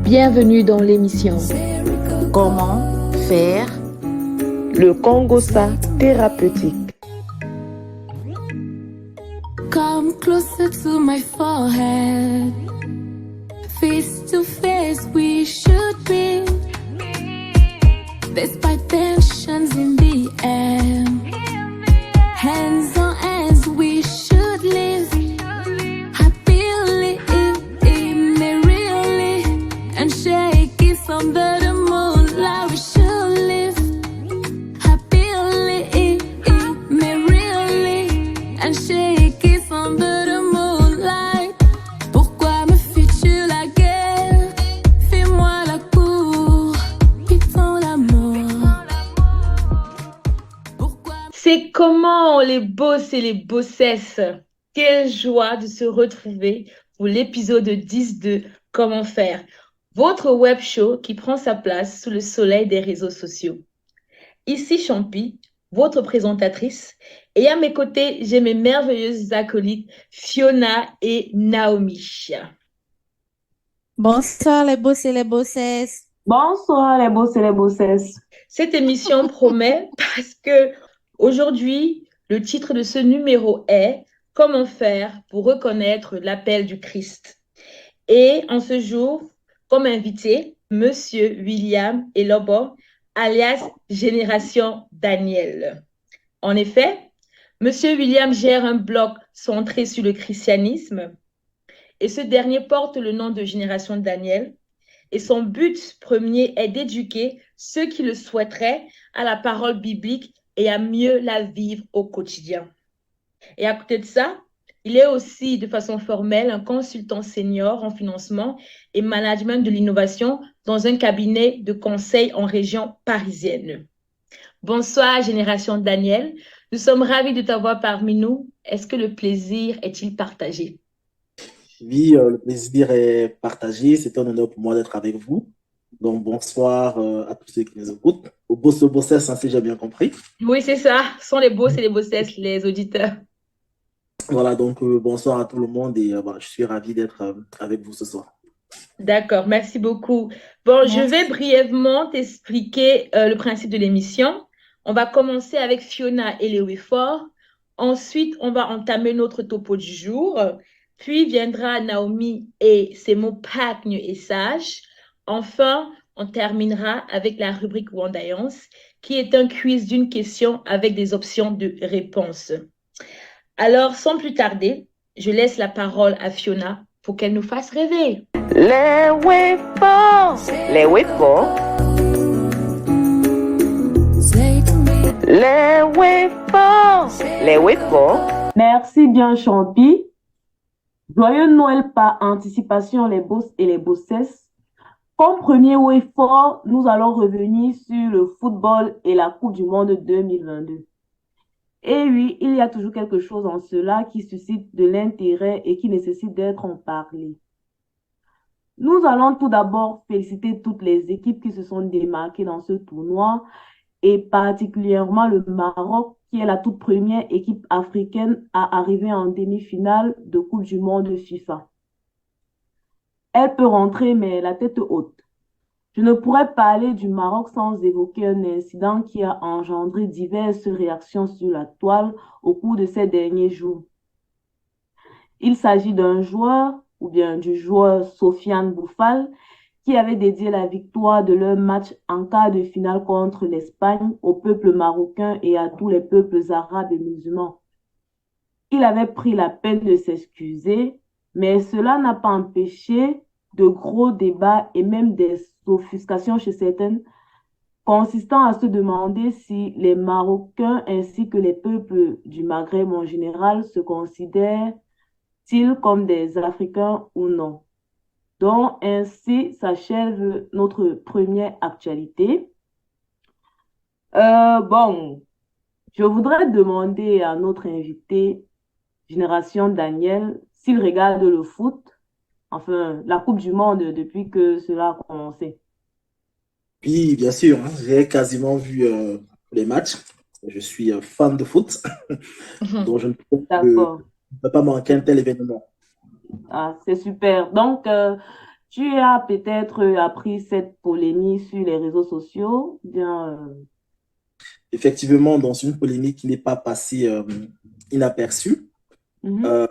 Bienvenue dans l'émission Comment faire le Congosa thérapeutique. Come closer to my forehead. Face to face we should be. Despite tensions in the air. Hands on hands we should live. Happily, merrily. And shake it under the moonlight we should live. Happily, merrily. And shake it under the moonlight. Pourquoi me fais-tu la guerre? Fais-moi la cour, pitons l'amour. C'est comment les boss et les bossesses. Quelle joie de se retrouver pour l'épisode 10 de Comment faire, votre web show qui prend sa place sous le soleil des réseaux sociaux. Ici Champi, votre présentatrice, et à mes côtés, j'ai mes merveilleuses acolytes Fiona et Naomi. Bonsoir les boss et les bossesses. Bonsoir les boss et les bossesses. Cette émission promet parce que aujourd'hui, le titre de ce numéro est « Comment faire pour reconnaître l'appel du Christ ?» Et en ce jour, comme invité, Monsieur William Elobo, alias Génération Daniel. En effet, Monsieur William gère un blog centré sur le christianisme et ce dernier porte le nom de Génération Daniel et son but premier est d'éduquer ceux qui le souhaiteraient à la parole biblique et à mieux la vivre au quotidien. Et à côté de ça, il est aussi de façon formelle un consultant senior en financement et management de l'innovation dans un cabinet de conseil en région parisienne. Bonsoir Génération Daniel, nous sommes ravis de t'avoir parmi nous. Est-ce que le plaisir est-il partagé? Oui, le plaisir est partagé. C'est un honneur pour moi d'être avec vous. Donc, bonsoir à tous ceux qui nous écoutent. Au bossesses, si j'ai bien compris. Oui, c'est ça. Ce sont les boss et les bossesses, les auditeurs. Voilà, donc bonsoir à tout le monde et je suis ravi d'être avec vous ce soir. D'accord, merci beaucoup. Bon, Merci. je vais brièvement t'expliquer le principe de l'émission. On va commencer avec Fiona et Léo Fort. Ensuite, on va entamer notre topo du jour. Puis viendra Naomi et ses mots pagnes et sages. Enfin, on terminera avec la rubrique Wandaillance, qui est un quiz d'une question avec des options de réponse. Alors, sans plus tarder, je laisse la parole à Fiona pour qu'elle nous fasse rêver. Les wefforts, les wefforts, les wefforts, les wefforts. Merci bien, Champi. Joyeux Noël par anticipation, les boss et les bossesses. Comme premier effort, nous allons revenir sur le football et la Coupe du Monde 2022. Et oui, il y a toujours quelque chose en cela qui suscite de l'intérêt et qui nécessite d'être en parlé. Nous allons tout d'abord féliciter toutes les équipes qui se sont démarquées dans ce tournoi et particulièrement le Maroc qui est la toute première équipe africaine à arriver en demi-finale de Coupe du Monde FIFA. Elle peut rentrer mais la tête haute. Je ne pourrais parler du Maroc sans évoquer un incident qui a engendré diverses réactions sur la toile au cours de ces derniers jours. Il s'agit d'un joueur, ou bien du joueur Sofiane Boufal, qui avait dédié la victoire de leur match en quart de finale contre l'Espagne au peuple marocain et à tous les peuples arabes et musulmans. Il avait pris la peine de s'excuser, mais cela n'a pas empêché de gros débats et même des offuscations chez certaines, consistant à se demander si les Marocains ainsi que les peuples du Maghreb en général se considèrent-ils comme des Africains ou non. Donc, ainsi s'achève notre première actualité. Je voudrais demander à notre invité, Génération Daniel, s'il regarde le foot, enfin, la Coupe du Monde depuis que cela a commencé. Oui, bien sûr, j'ai quasiment vu les matchs. Je suis fan de foot, donc je ne peux pas manquer un tel événement. Ah, c'est super. Donc, tu as peut-être appris cette polémique sur les réseaux sociaux, bien, Effectivement, dans une polémique qui n'est pas passée inaperçue, mhm, euh,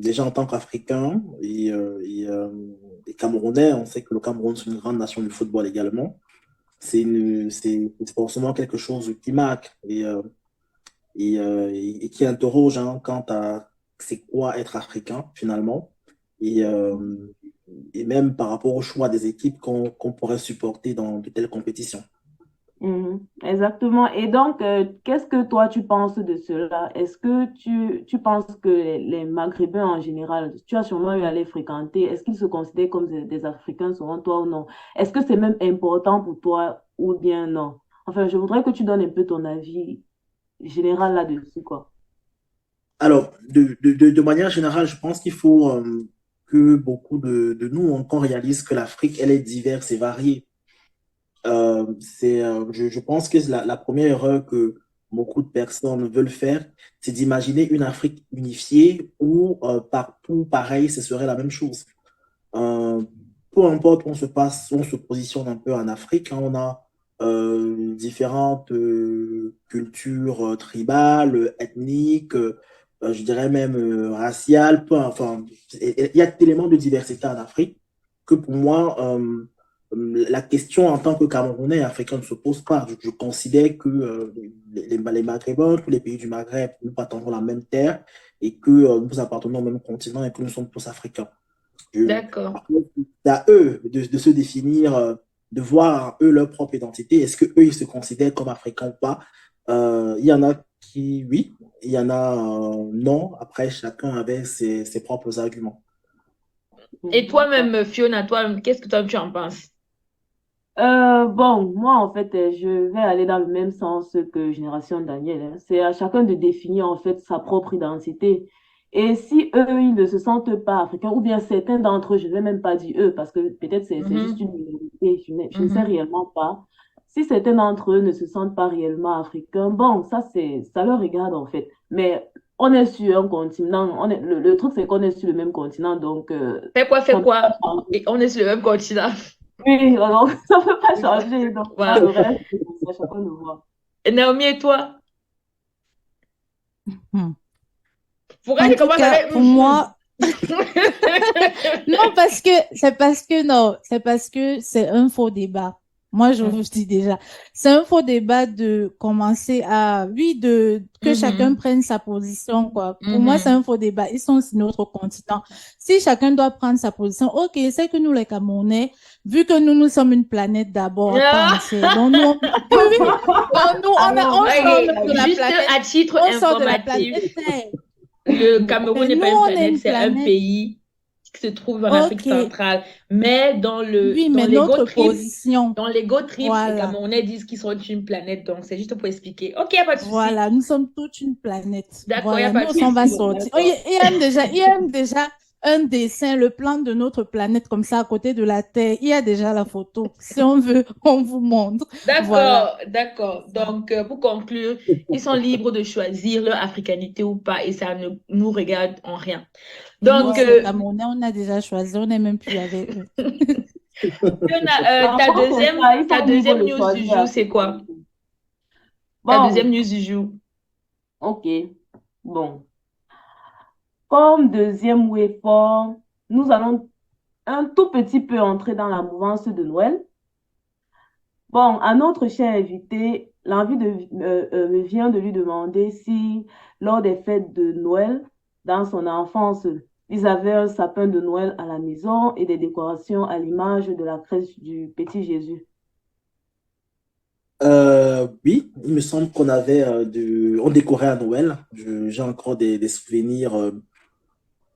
déjà en tant qu'Africain et Camerounais, on sait que le Cameroun est une grande nation du football également. C'est forcément quelque chose qui marque et qui interroge hein, quant à c'est quoi être africain finalement et, euh, et même par rapport au choix des équipes qu'on pourrait supporter dans de telles compétitions. exactement. Et donc, qu'est-ce que toi tu penses de cela? Est-ce que tu penses que les Maghrébins en général, tu as sûrement eu à les fréquenter, est-ce qu'ils se considèrent comme des Africains selon toi ou non? Est-ce que c'est même important pour toi ou bien non? Enfin, je voudrais que tu donnes un peu ton avis général là-dessus, quoi. Alors, de manière générale, je pense qu'il faut que beaucoup de nous, on réalise que l'Afrique, elle est diverse et variée. Je pense que la première erreur que beaucoup de personnes veulent faire, c'est d'imaginer une Afrique unifiée où partout, pareil, ce serait la même chose. Euh, Peu importe où on se positionne un peu en Afrique, hein, on a différentes cultures tribales, ethniques, je dirais même raciales, enfin, il y a tellement de diversité en Afrique que pour moi, la question en tant que Camerounais et Africain ne se pose pas. Je considère que les Maghrébins, tous les pays du Maghreb, nous partagons la même terre et que nous appartenons au même continent et que nous sommes tous Africains. D'accord. Après, c'est à eux de se définir, de voir eux leur propre identité. Est-ce que eux ils se considèrent comme africains ou pas? Il y en a qui, oui, il y en a non. Après, chacun avait ses propres arguments. Et D'accord. toi-même, Fiona, toi, qu'est-ce que toi, tu en penses? Bon, moi, en fait, je vais aller dans le même sens que Génération Daniel, hein. C'est à chacun de définir, en fait, sa propre identité. Et si eux, ils ne se sentent pas africains, ou bien certains d'entre eux, je ne vais même pas dire eux, parce que peut-être c'est juste Mhm, une minorité, je ne sais mhm. réellement pas. Si certains d'entre eux ne se sentent pas réellement africains, bon, ça leur regarde, en fait. Mais on est sur un continent, le truc, c'est qu'on est sur le même continent, donc Fais ça ne peut pas quoi? changer. Et on est sur le même continent. Oui, alors, ça ne peut pas changer. Donc, pour le Voilà. reste, c'est à chacun de voir. Et Naomi et toi? Hmm. Pourquoi En tu tout commences cas, avec pour moi, mhm? non, c'est parce que c'est un faux débat. Moi, je vous dis déjà, c'est un faux débat de commencer à, oui, que chacun Mhm, prenne sa position, quoi. Pour moi, c'est mhm. un faux débat. Ils sont sur notre continent. Si chacun doit prendre sa position, ok, c'est que nous, les Camerounais, vu que nous sommes une planète d'abord à part Ah! entière, donc nous, oui, oui, donc nous, Alors, on sort vraiment, Ok, même de la juste planète, à titre on sort de la planète informatif, Terre. le Cameroun Mais n'est nous, pas une on est planète, une c'est un planète. pays qui se trouve en Afrique Ok, centrale. Mais oui, dans mais notre l'ego-trip, position, les voilà, Camerounais disent qu'ils sont une planète. Donc, c'est juste pour expliquer. Ok, y a pas de souci. voilà, nous sommes toute une planète. D'accord, y a Voilà, pas nous, de on va souci. sortir. Oh, d'accord. il y a même déjà un dessin, le plan de notre planète comme ça à côté de la Terre. Il y a déjà la photo. Si on veut, on vous montre. Voilà. D'accord, d'accord. Ça. Donc, pour conclure, ils sont libres de choisir leur africanité ou pas et ça ne nous regarde en rien. Et nous Donc, aussi, les Camerounais, on a déjà choisi, on n'est même plus avec eux. Fiona, En gros, c'est ça, ils ta sont libres deuxième de news du choisir jour, la c'est quoi? sécurité. Ta deuxième Bon, news du jour. ok. Bon. Comme deuxième waveform, nous allons un tout petit peu entrer dans la mouvance de Noël. Bon, à notre cher invité, me vient de lui demander si, lors des fêtes de Noël, dans son enfance, ils avaient un sapin de Noël à la maison et des décorations à l'image de la crèche du petit Jésus. Oui, il me semble qu'on avait on décorait à Noël. J'ai encore des souvenirs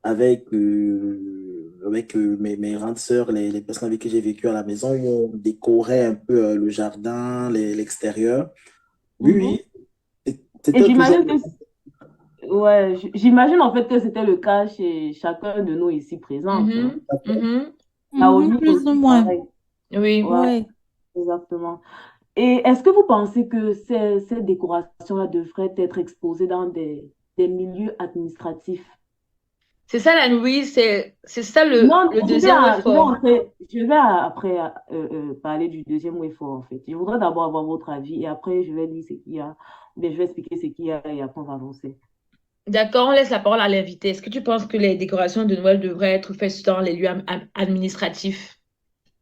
avec mes grandes sœurs, les personnes avec qui j'ai vécu à la maison, où on décorait un peu le jardin, l'extérieur. Oui, Mhm. oui, Et c'était toujours. j'imagine que, ouais, j'imagine en fait que c'était le cas chez chacun de nous ici présents, hein. Mhm, mhm. Mhm, Naomi plus ou aussi, moins. pareil. Oui. Ouais, Ouais. exactement. Et est-ce que vous pensez que ces décorations-là devraient être exposées dans des milieux administratifs? C'est ça la nuit, c'est ça le Non, deuxième effort. je vais après parler du deuxième way fort, en fait. Je voudrais d'abord avoir votre avis et après, je vais dire ce qu'il y a. Mais je vais expliquer ce qu'il y a et après, on va avancer. D'accord, on laisse la parole à l'invité. Est-ce que tu penses que les décorations de Noël devraient être faites dans les lieux administratifs?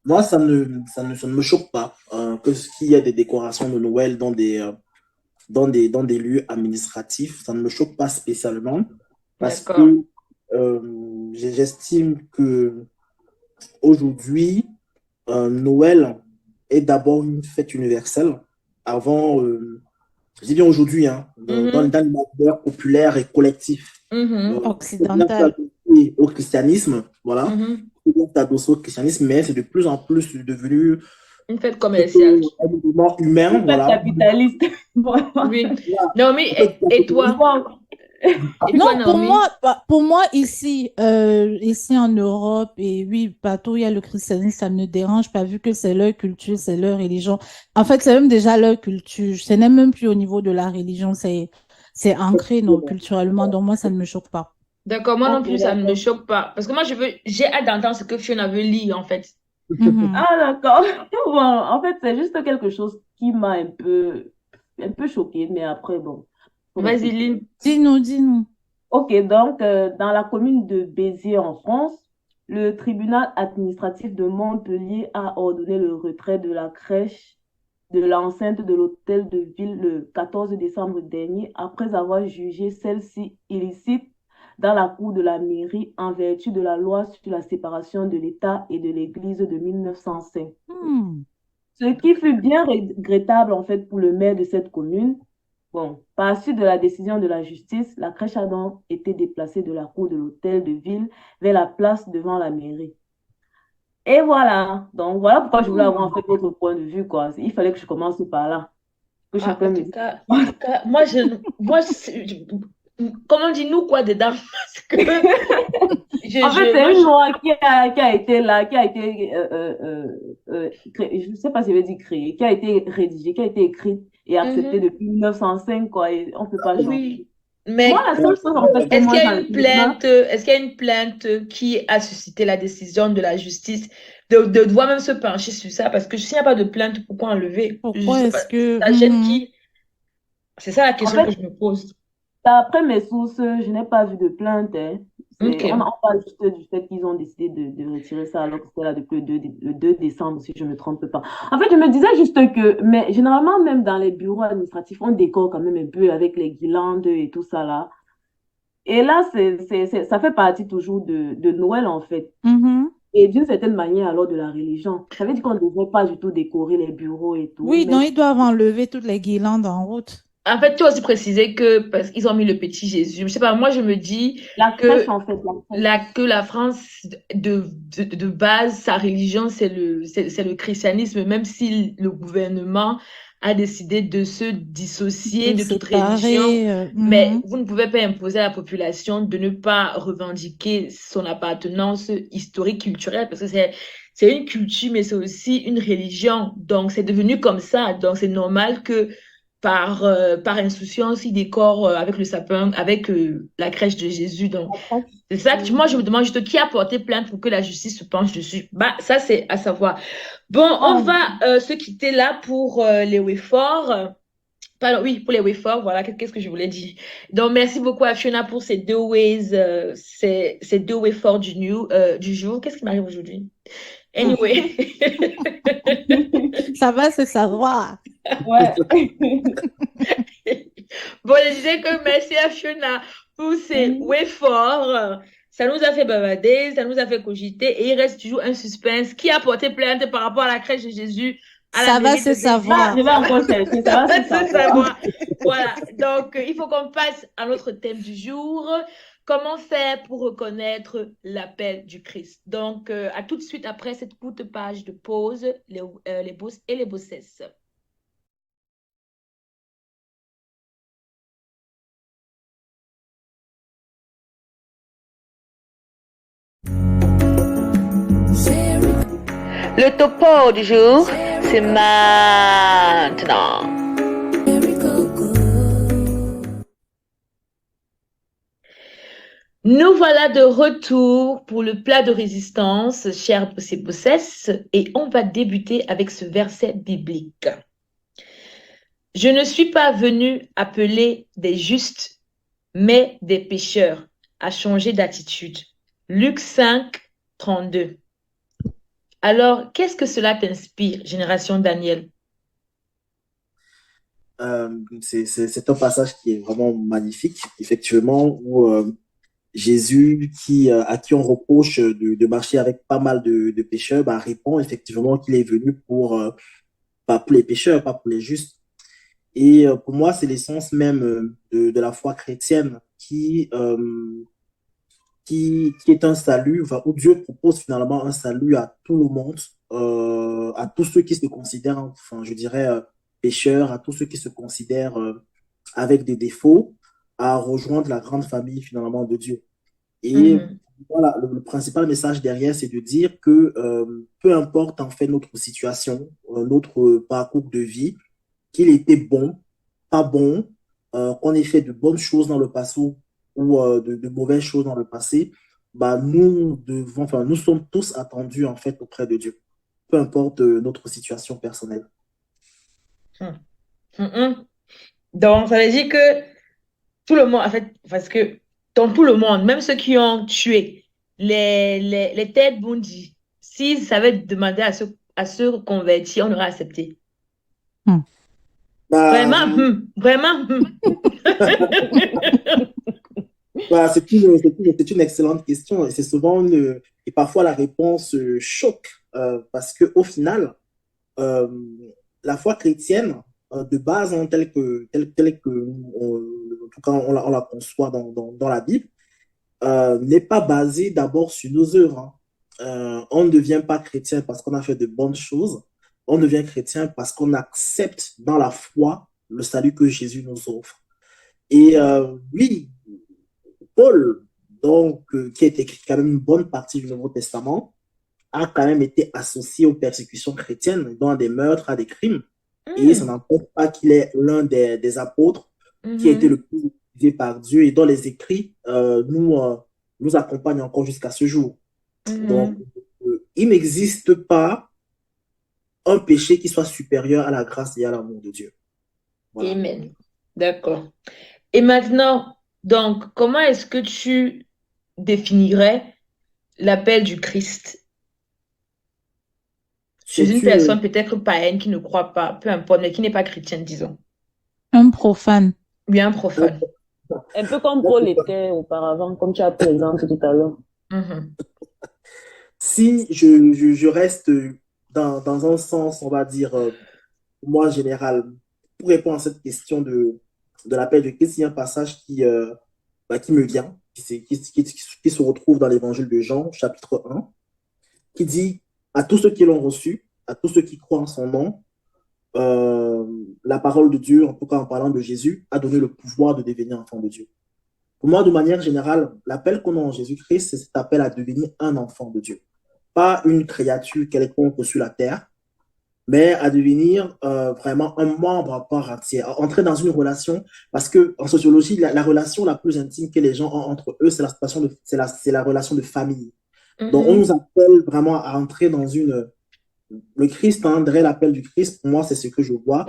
Moi, ça ne me choque pas qu'il y ait des décorations de Noël dans des lieux administratifs. Ça ne me choque pas spécialement parce D'accord. que j'estime que aujourd'hui, Noël est d'abord une fête universelle. Avant, je dis bien aujourd'hui, hein, dans Mhm, l'imaginaire populaire et collectif, mhm, c'est bien Occidental. adossé au christianisme, voilà. mhm. C'est bien adossé au christianisme, mais c'est de plus en plus devenu Une fête plutôt commerciale. un élément humain, Vous faites voilà. capitaliste. Vraiment. Oui. Voilà. Non, mais En fait, et toi? Bon, Et Non, toi, Naomi? pour moi ici, ici en Europe, et oui, partout où il y a le christianisme, ça ne me dérange pas vu que c'est leur culture, c'est leur religion. En fait, c'est même déjà leur culture. Ce n'est même plus au niveau de la religion, c'est ancré, non, culturellement. Donc moi, ça ne me choque pas. D'accord, moi non ok, plus, ça ne me d'accord. choque pas. Parce que moi, j'ai hâte d'entendre ce que Fiona veut lire, en fait. Mhm. Ah, d'accord. Bon, en fait, c'est juste quelque chose qui m'a un peu choquée, mais après, bon, faut Vas-y, respecter. lis. Dis-nous, dis-nous. Ok, donc, dans la commune de Béziers en France, le tribunal administratif de Montpellier a ordonné le retrait de la crèche de l'enceinte de l'hôtel de ville le 14 décembre dernier, après avoir jugé celle-ci illicite dans la cour de la mairie en vertu de la loi sur la séparation de l'État et de l'Église de 1905. Hmm. Ce qui fut bien regrettable en fait pour le maire de cette commune. Bon, par la suite de la décision de la justice, la crèche a donc été déplacée de la cour de l'hôtel de ville vers la place devant la mairie. Et voilà, donc voilà pourquoi je voulais avoir en fait votre point de vue, quoi. Il fallait que je commence par là, que Ah, chacun me dise. en tout cas, comment on dit nous quoi dedans? Parce que En fait, moi, c'est une loi qui a été là, qui a été, je ne sais pas si je vais dire créée, qui a été rédigée, qui a été écrite et acceptée Mhm. depuis 1905, quoi, et on ne peut pas changer. Oui, Moi, mais la seule chose, en fait, que est-ce moi, qu'il y a j'en une plainte, est-ce qu'il y a une plainte qui a suscité la décision de la justice de devoir même se pencher sur ça? Parce que s'il n'y a pas de plainte, pourquoi enlever? Je ne Pourquoi sais pas, est-ce que... ça gêne Mhm. qui? C'est ça la en question que fait, je me pose. d'après mes sources, je n'ai pas vu de plainte, hein. Ok. On parle juste du fait qu'ils ont décidé de retirer ça alors que c'était là depuis le 2 décembre, si je ne me trompe pas. En fait, je me disais juste que, mais généralement, même dans les bureaux administratifs, on décore quand même un peu avec les guirlandes et tout ça là. Et là, ça fait partie toujours de Noël, en fait. Mhm. Et d'une certaine manière, alors, de la religion. Ça veut dire qu'on ne devrait pas du tout décorer les bureaux et tout. Oui, Mais donc ils doivent enlever toutes les guirlandes en route. En fait, tu as aussi précisé que parce qu'ils ont mis le petit Jésus. Je sais pas, moi je me dis la crèche, que en fait, la crèche. que la France de base, sa religion, c'est le christianisme, même si le gouvernement a décidé de se dissocier De de toute religion. séparer. Mais Mhm. vous ne pouvez pas imposer à la population de ne pas revendiquer son appartenance historique, culturelle, parce que c'est une culture, mais c'est aussi une religion. Donc, c'est devenu comme ça. Donc, c'est normal que par insouciance, ils décorent avec le sapin, avec la crèche de Jésus. Donc, La crèche. c'est ça que moi, je me demande juste qui a porté plainte pour que la justice se penche dessus. Bah, ça, c'est à savoir. Bon, on Bon, va se quitter là pour les Wayforts. Pardon, oui, pour les Wayforts, voilà, qu'est-ce que je voulais dire. Donc, merci beaucoup à Fiona pour ces deux ways, ces deux Wayforts du jour. Qu'est-ce qui m'arrive aujourd'hui? Anyway. Ça va se savoir. ouais. Bon, je disais que merci à Fiona pour ces Wayforts. Ça nous a fait bavarder, ça nous a fait cogiter et il reste toujours un suspense. Qui a porté plainte par rapport à la crèche de Jésus à la Ça va mairie se de Béziers? savoir. Je vais encore chercher, ça va Ça se va se savoir. savoir. Voilà. Donc, il faut qu'on passe à notre thème du jour. Comment faire pour reconnaître l'appel du Christ? Donc, à tout de suite après cette courte page de pause, les boss et les bossesses. Le topo du jour, c'est maintenant. Nous voilà de retour pour le plat de résistance, chers boss et bossesses, et on va débuter avec ce verset biblique. Je ne suis pas venu appeler des justes, mais des pécheurs à changer d'attitude. Luc 5, 32. Alors, qu'est-ce que cela t'inspire, génération Daniel? C'est un passage qui est vraiment magnifique, effectivement, où Jésus, à qui on reproche de marcher avec pas mal de pécheurs, bah, répond effectivement qu'il est venu pas pour les pécheurs, pas pour les justes. Et pour moi, c'est l'essence même de la foi chrétienne qui est un salut, enfin, où Dieu propose finalement un salut à tout le monde, à tous ceux qui se considèrent, enfin, je dirais, pécheurs, à tous ceux qui se considèrent avec des défauts, à rejoindre la grande famille finalement de Dieu. Et voilà, le principal message derrière, c'est de dire que peu importe en fait notre situation, notre parcours de vie, qu'il était bon, pas bon, qu'on ait fait de bonnes choses dans le passé ou de mauvaises choses dans le passé, bah, nous sommes tous attendus en fait auprès de Dieu, peu importe notre situation personnelle. Hum, hum, hum. Donc, ça veut dire que tout le monde, en fait, parce que dans tout le monde, même ceux qui ont tué, les têtes bondies, s'ils savaient demander à se convertir, on aurait accepté. Bah, Vraiment, vraiment. bah, c'est une excellente question et c'est souvent et parfois la réponse choque parce que au final, euh, la foi chrétienne de base, hein, telle que en tout cas on la conçoit dans la Bible, n'est pas basée d'abord sur nos œuvres. Hein. On ne devient pas chrétien parce qu'on a fait de bonnes choses. On devient chrétien parce qu'on accepte dans la foi le salut que Jésus nous offre. Et oui, Paul, donc, qui a écrit quand même une bonne partie du Nouveau Testament, a quand même été associé aux persécutions chrétiennes, dont à des meurtres, à des crimes. Et ça n'empêche pas qu'il est l'un des apôtres qui a été le plus utilisé par Dieu et dont les écrits nous accompagnent encore jusqu'à ce jour. Donc, il n'existe pas un péché qui soit supérieur à la grâce et à l'amour de Dieu. Voilà. Amen. D'accord. Et maintenant, donc, comment est-ce que tu définirais l'appel du Christ chez une personne peut-être païenne qui ne croit pas, peu importe, mais qui n'est pas chrétienne, disons? Un profane. Oui, un profane. Un peu comme Paul l'était auparavant, comme tu as pris l'exemple tout à l'heure. Si je reste dans un sens, on va dire, moi, général, pour répondre à cette question de l'appel de Christ, il y a un passage qui me vient, qui se retrouve dans l'évangile de Jean, chapitre 1, qui dit à tous ceux qui l'ont reçu, à tous ceux qui croient en son nom, la parole de Dieu, en tout cas en parlant de Jésus, a donné le pouvoir de devenir enfant de Dieu. Pour moi, de manière générale, l'appel qu'on a en Jésus-Christ, c'est cet appel à devenir un enfant de Dieu. Pas une créature quelconque sur la terre, mais à devenir vraiment un membre à part entière, à entrer dans une relation, parce que en sociologie, la relation la plus intime que les gens ont entre eux, c'est la relation de famille. Donc, on nous appelle vraiment à entrer dans le Christ, André, l'appel du Christ, pour moi, c'est ce que je vois.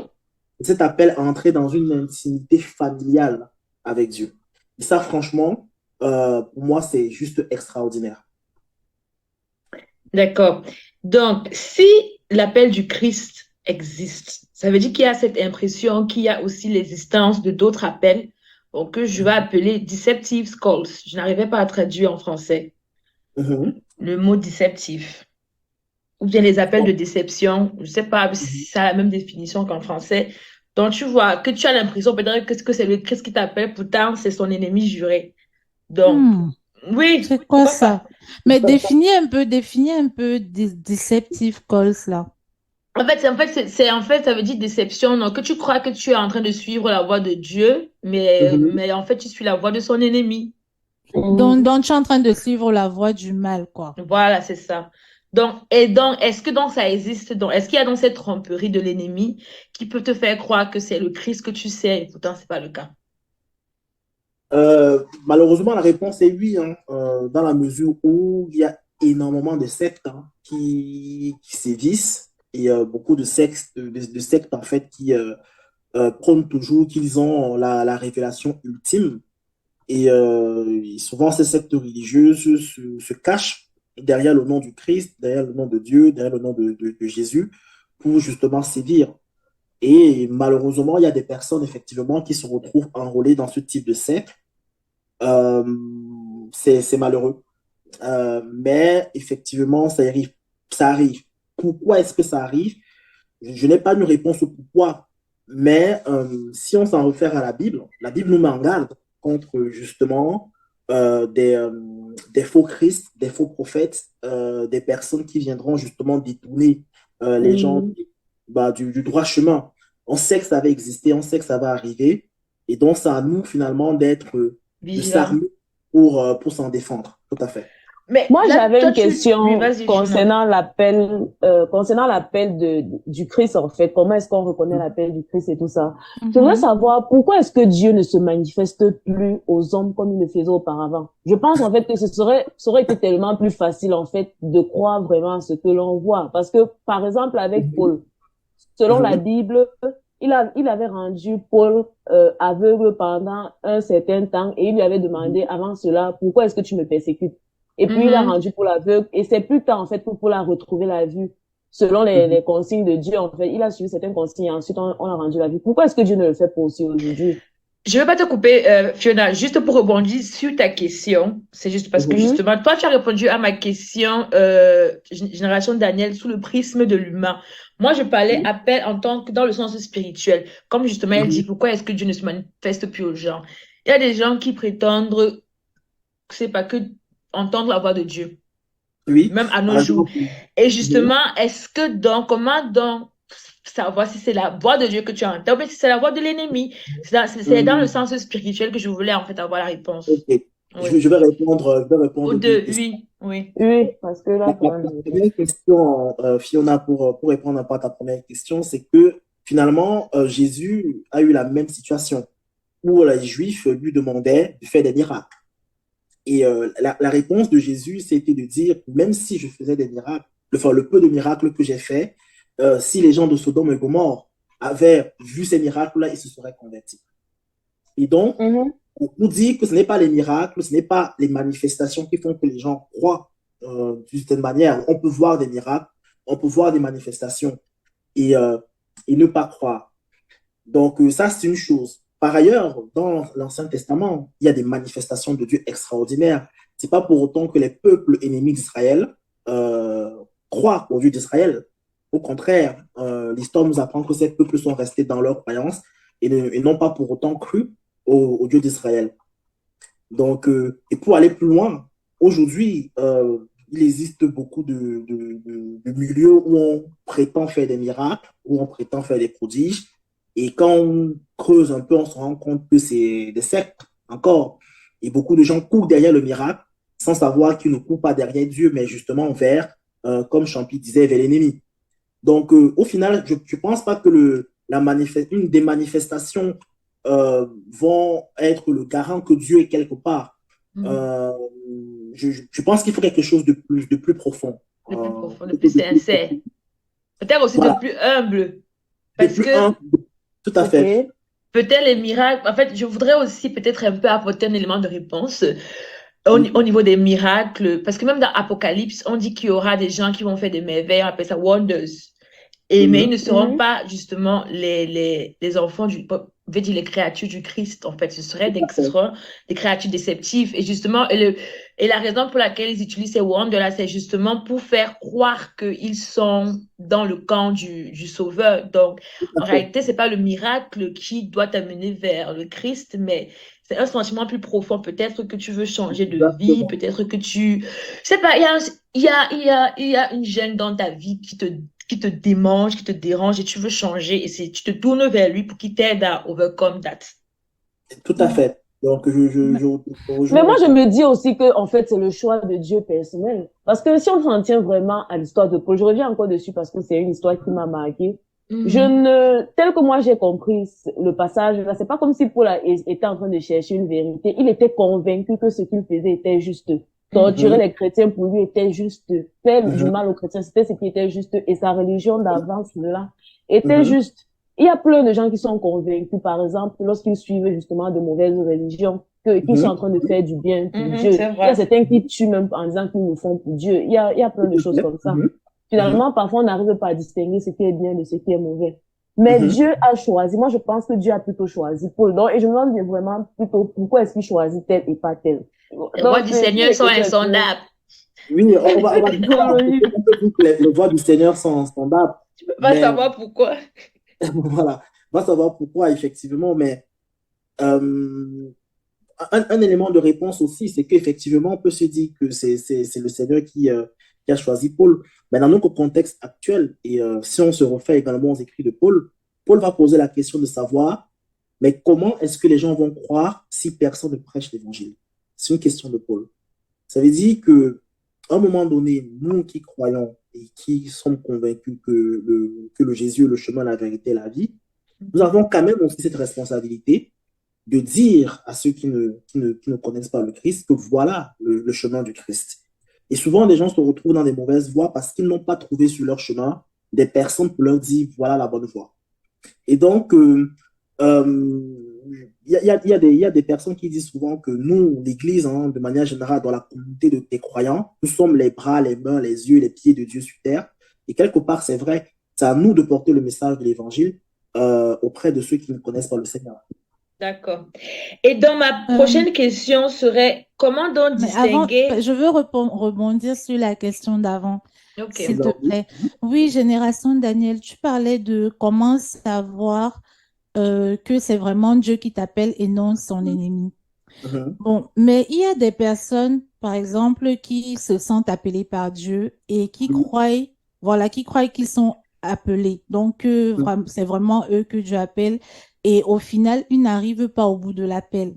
Cet appel à entrer dans une intimité familiale avec Dieu. Et ça, franchement, pour moi, c'est juste extraordinaire. D'accord. Donc, si l'appel du Christ existe, ça veut dire qu'il y a cette impression qu'il y a aussi l'existence de d'autres appels que je vais appeler deceptive calls. Je n'arrivais pas à traduire en français le mot déceptif. Ou bien les appels de déception. Je ne sais pas si ça a la même définition qu'en français. Donc, tu vois que tu as l'impression peut-être que c'est le Christ qui t'appelle, pourtant, c'est son ennemi juré. Donc, oui. C'est quoi ça? Mais définis un peu deceptive calls là. En fait, ça veut dire déception. Donc, que tu crois que tu es en train de suivre la voie de Dieu, mais en fait, tu suis la voie de son ennemi. Donc, tu es en train de suivre la voie du mal, quoi. Voilà, c'est ça. Donc, est-ce que ça existe? Est-ce qu'il y a dans cette tromperie de l'ennemi qui peut te faire croire que c'est le Christ que tu sais et pourtant, ce n'est pas le cas? Malheureusement, la réponse est oui, hein, dans la mesure où il y a énormément de sectes, hein, qui sévissent et beaucoup de sectes en fait qui prônent toujours qu'ils ont la révélation ultime. Et souvent, ces sectes religieuses se cachent derrière le nom du Christ, derrière le nom de Dieu, derrière le nom de Jésus, pour justement sévir. Et malheureusement, il y a des personnes, effectivement, qui se retrouvent enrôlées dans ce type de secte. Euh, c'est malheureux. Mais effectivement, ça arrive. Ça arrive. Pourquoi est-ce que ça arrive? Je n'ai pas une réponse au pourquoi. Mais si on s'en réfère à la Bible nous met en garde contre justement des faux Christ, des faux prophètes, des personnes qui viendront justement détourner les gens Mhm. du droit chemin. On sait que ça va exister, on sait que ça va arriver. Et donc, c'est à nous finalement de Vigilant. s'armer pour s'en défendre. Tout à fait. Mais Moi, là, j'avais toi, une Oui, question vas-y, Fiona. concernant l'appel du Christ, en fait. Comment est-ce qu'on reconnaît l'appel du Christ et tout ça? Je voudrais Mhm. savoir pourquoi est-ce que Dieu ne se manifeste plus aux hommes comme il le faisait auparavant? Je pense, en fait, que ça aurait été tellement plus facile, en fait, de croire vraiment à ce que l'on voit. Parce que, par exemple, avec Mhm. Paul, selon la Mhm. Bible, il avait rendu Paul aveugle pendant un certain temps et il lui avait demandé avant cela, pourquoi est-ce que tu me persécutes? Et puis il a Mhm. rendu Paul aveugle et c'est plus tard en fait que Paul a retrouvé la vue. Selon Mhm. les consignes de Dieu, en fait, il a suivi certaines consignes et ensuite on a rendu la vue. Pourquoi est-ce que Dieu ne le fait pas aussi aujourd'hui? Je ne vais pas te couper, Fiona, juste pour rebondir sur ta question. C'est juste parce que Mhm, justement, toi, tu as répondu à ma question Génération Daniel sous le prisme de l'humain. Moi, je parlais Mhm. appel en tant que dans le sens spirituel. Comme justement, elle dit, Mhm. pourquoi est-ce que Dieu ne se manifeste plus aux gens? Il y a des gens qui prétendent, c'est pas que entendre la voix de Dieu, Oui. même à nos Par jours. exemple, Et mhm. justement, comment donc savoir si c'est la voix de Dieu que tu entends ou bien si c'est la voix de l'ennemi? C'est dans le Mhm. sens spirituel que je voulais en fait avoir la réponse. Ok. Oui. Je vais Aux répondre aux deux deux, questions. oui, oui. oui, parce que là, quand La même. première question, Fiona, pour répondre un peu à ta première question, c'est que finalement, Jésus a eu la même situation où les Juifs lui demandaient de faire des miracles. Et la réponse de Jésus, c'était de dire, même si je faisais des miracles, enfin le peu de miracles que j'ai fait, si les gens de Sodome et Gomorre avaient vu ces miracles-là, ils se seraient convertis. Et donc, Mhm, on dit que ce n'est pas les miracles, ce n'est pas les manifestations qui font que les gens croient d'une certaine manière. On peut voir des miracles, on peut voir des manifestations et et ne pas croire. Donc, ça, c'est une chose. Par ailleurs, dans l'Ancien Testament, il y a des manifestations de Dieu extraordinaires. C'est pas pour autant que les peuples ennemis d'Israël euh, croient au Dieu d'Israël. Au contraire, l'histoire nous apprend que ces peuples sont restés dans leur croyance et n'ont pas pour autant cru au Dieu d'Israël. Donc, et pour aller plus loin, aujourd'hui, il existe beaucoup de milieux où on prétend faire des miracles, où on prétend faire des prodiges. Et quand on creuse un peu, on se rend compte que c'est des sectes encore. Et beaucoup de gens courent derrière le miracle sans savoir qu'ils ne courent pas derrière Dieu, mais justement vers, comme Champi disait, vers l'ennemi. Donc, au final, je ne pense pas que une des manifestations vont être le garant que Dieu est quelque part. Mhm. Euh, je pense qu'il faut quelque chose de plus profond. De plus profond, de plus Quelque chose de plus sincère. profond. Peut-être aussi de Voilà, plus humble. de Parce plus que humble. Tout à ok. fait. peut-être les miracles, en fait, je voudrais aussi peut-être un peu apporter un élément de réponse au Mhm. niveau des miracles. Parce que même dans Apocalypse, on dit qu'il y aura des gens qui vont faire des merveilles, on appelle ça wonders. Mais ils Mhm. ne seront Mhm, pas justement les enfants on veut dire les créatures du Christ, en fait. Tout à Ce fait. seront des créatures déceptives. Et justement, et la raison pour laquelle ils utilisent ces wonders-là, c'est justement pour faire croire qu'ils sont dans le camp du Sauveur. Donc, Tout en à fait. réalité, c'est pas le miracle qui doit t'amener vers le Christ, mais c'est un sentiment plus profond. Peut-être que tu veux changer de vie, Exactement. peut-être que je sais pas, il y a une gêne dans ta vie qui te démange, qui te dérange et tu veux changer et tu te tournes vers lui pour qu'il t'aide à overcome that. Tout à Ouais. fait. Donc, Mais- je mais rejoins moi, un je peu. me dis aussi que, en fait, c'est le choix de Dieu personnel. Parce que si on s'en tient vraiment à l'histoire de Paul, je reviens encore dessus parce que c'est une histoire qui m'a marqué. Tel que moi j'ai compris le passage là, c'est pas comme si était en train de chercher une vérité. Il était convaincu que ce qu'il faisait était juste. Torturer Mhm, les chrétiens pour lui était juste. Faire du mhm, mal aux chrétiens, c'était ce qui était juste. Et sa religion d'avance là était mhm. juste. Il y a plein de gens qui sont convaincus, par exemple, lorsqu'ils suivent justement de mauvaises religions, qu'ils sont Mhm. en train de faire du bien pour Dieu. C'est Il y a vrai. certains qui tuent même en disant qu'ils le font pour Dieu. Il y a plein de choses comme ça. Mhm. Mhm. Finalement, parfois, on n'arrive pas à distinguer ce qui est bien de ce qui est mauvais. Mais Mhm. Dieu a choisi. Moi, je pense que Dieu a plutôt choisi Paul. Donc, et je me demande vraiment plutôt pourquoi est-ce qu'il choisit tel et pas tel. Les voix Donc, du c'est Seigneur une sont question insondables. Oui, on va dire ça. On peut dire que les voies du Seigneur sont standards, Tu peux pas mais savoir pourquoi. voilà, on va savoir pourquoi, effectivement. Mais euh, un élément de réponse aussi, c'est qu'effectivement, on peut se dire que c'est le Seigneur qui a choisi Paul. Mais dans notre contexte actuel, et si on se refait également aux écrits de Paul, Paul va poser la question de savoir, mais comment est-ce que les gens vont croire si personne ne prêche l'évangile? C'est une question de Paul. Ça veut dire que, à un moment donné, nous qui croyons et qui sommes convaincus que le Jésus est le chemin, la vérité et la vie, nous avons quand même aussi cette responsabilité de dire à ceux qui ne connaissent pas le Christ que voilà le chemin du Christ. Et souvent, les gens se retrouvent dans des mauvaises voies parce qu'ils n'ont pas trouvé sur leur chemin des personnes pour leur dire voilà la bonne voie. Et donc, il y a des personnes qui disent souvent que nous, l'Église, hein, de manière générale, dans la communauté des croyants, nous sommes les bras, les mains, les yeux, les pieds de Dieu sur terre. Et quelque part, c'est vrai, c'est à nous de porter le message de l'Évangile auprès de ceux qui ne connaissent pas le Seigneur. D'accord. Et donc, ma Euh, prochaine question serait comment donc mais avant, distinguer... je veux rebondir sur la question d'avant, Ok. s'il te plaît. Oui, Génération Daniel, tu parlais de comment savoir que c'est vraiment Dieu qui t'appelle et non son ennemi. Mhm, Bon, mais il y a des personnes, par exemple, qui se sentent appelées par Dieu et qui mhm, croient, voilà, qui croient qu'ils sont appelés. Donc, c'est vraiment eux que Dieu appelle. Et au final, ils n'arrivent pas au bout de l'appel.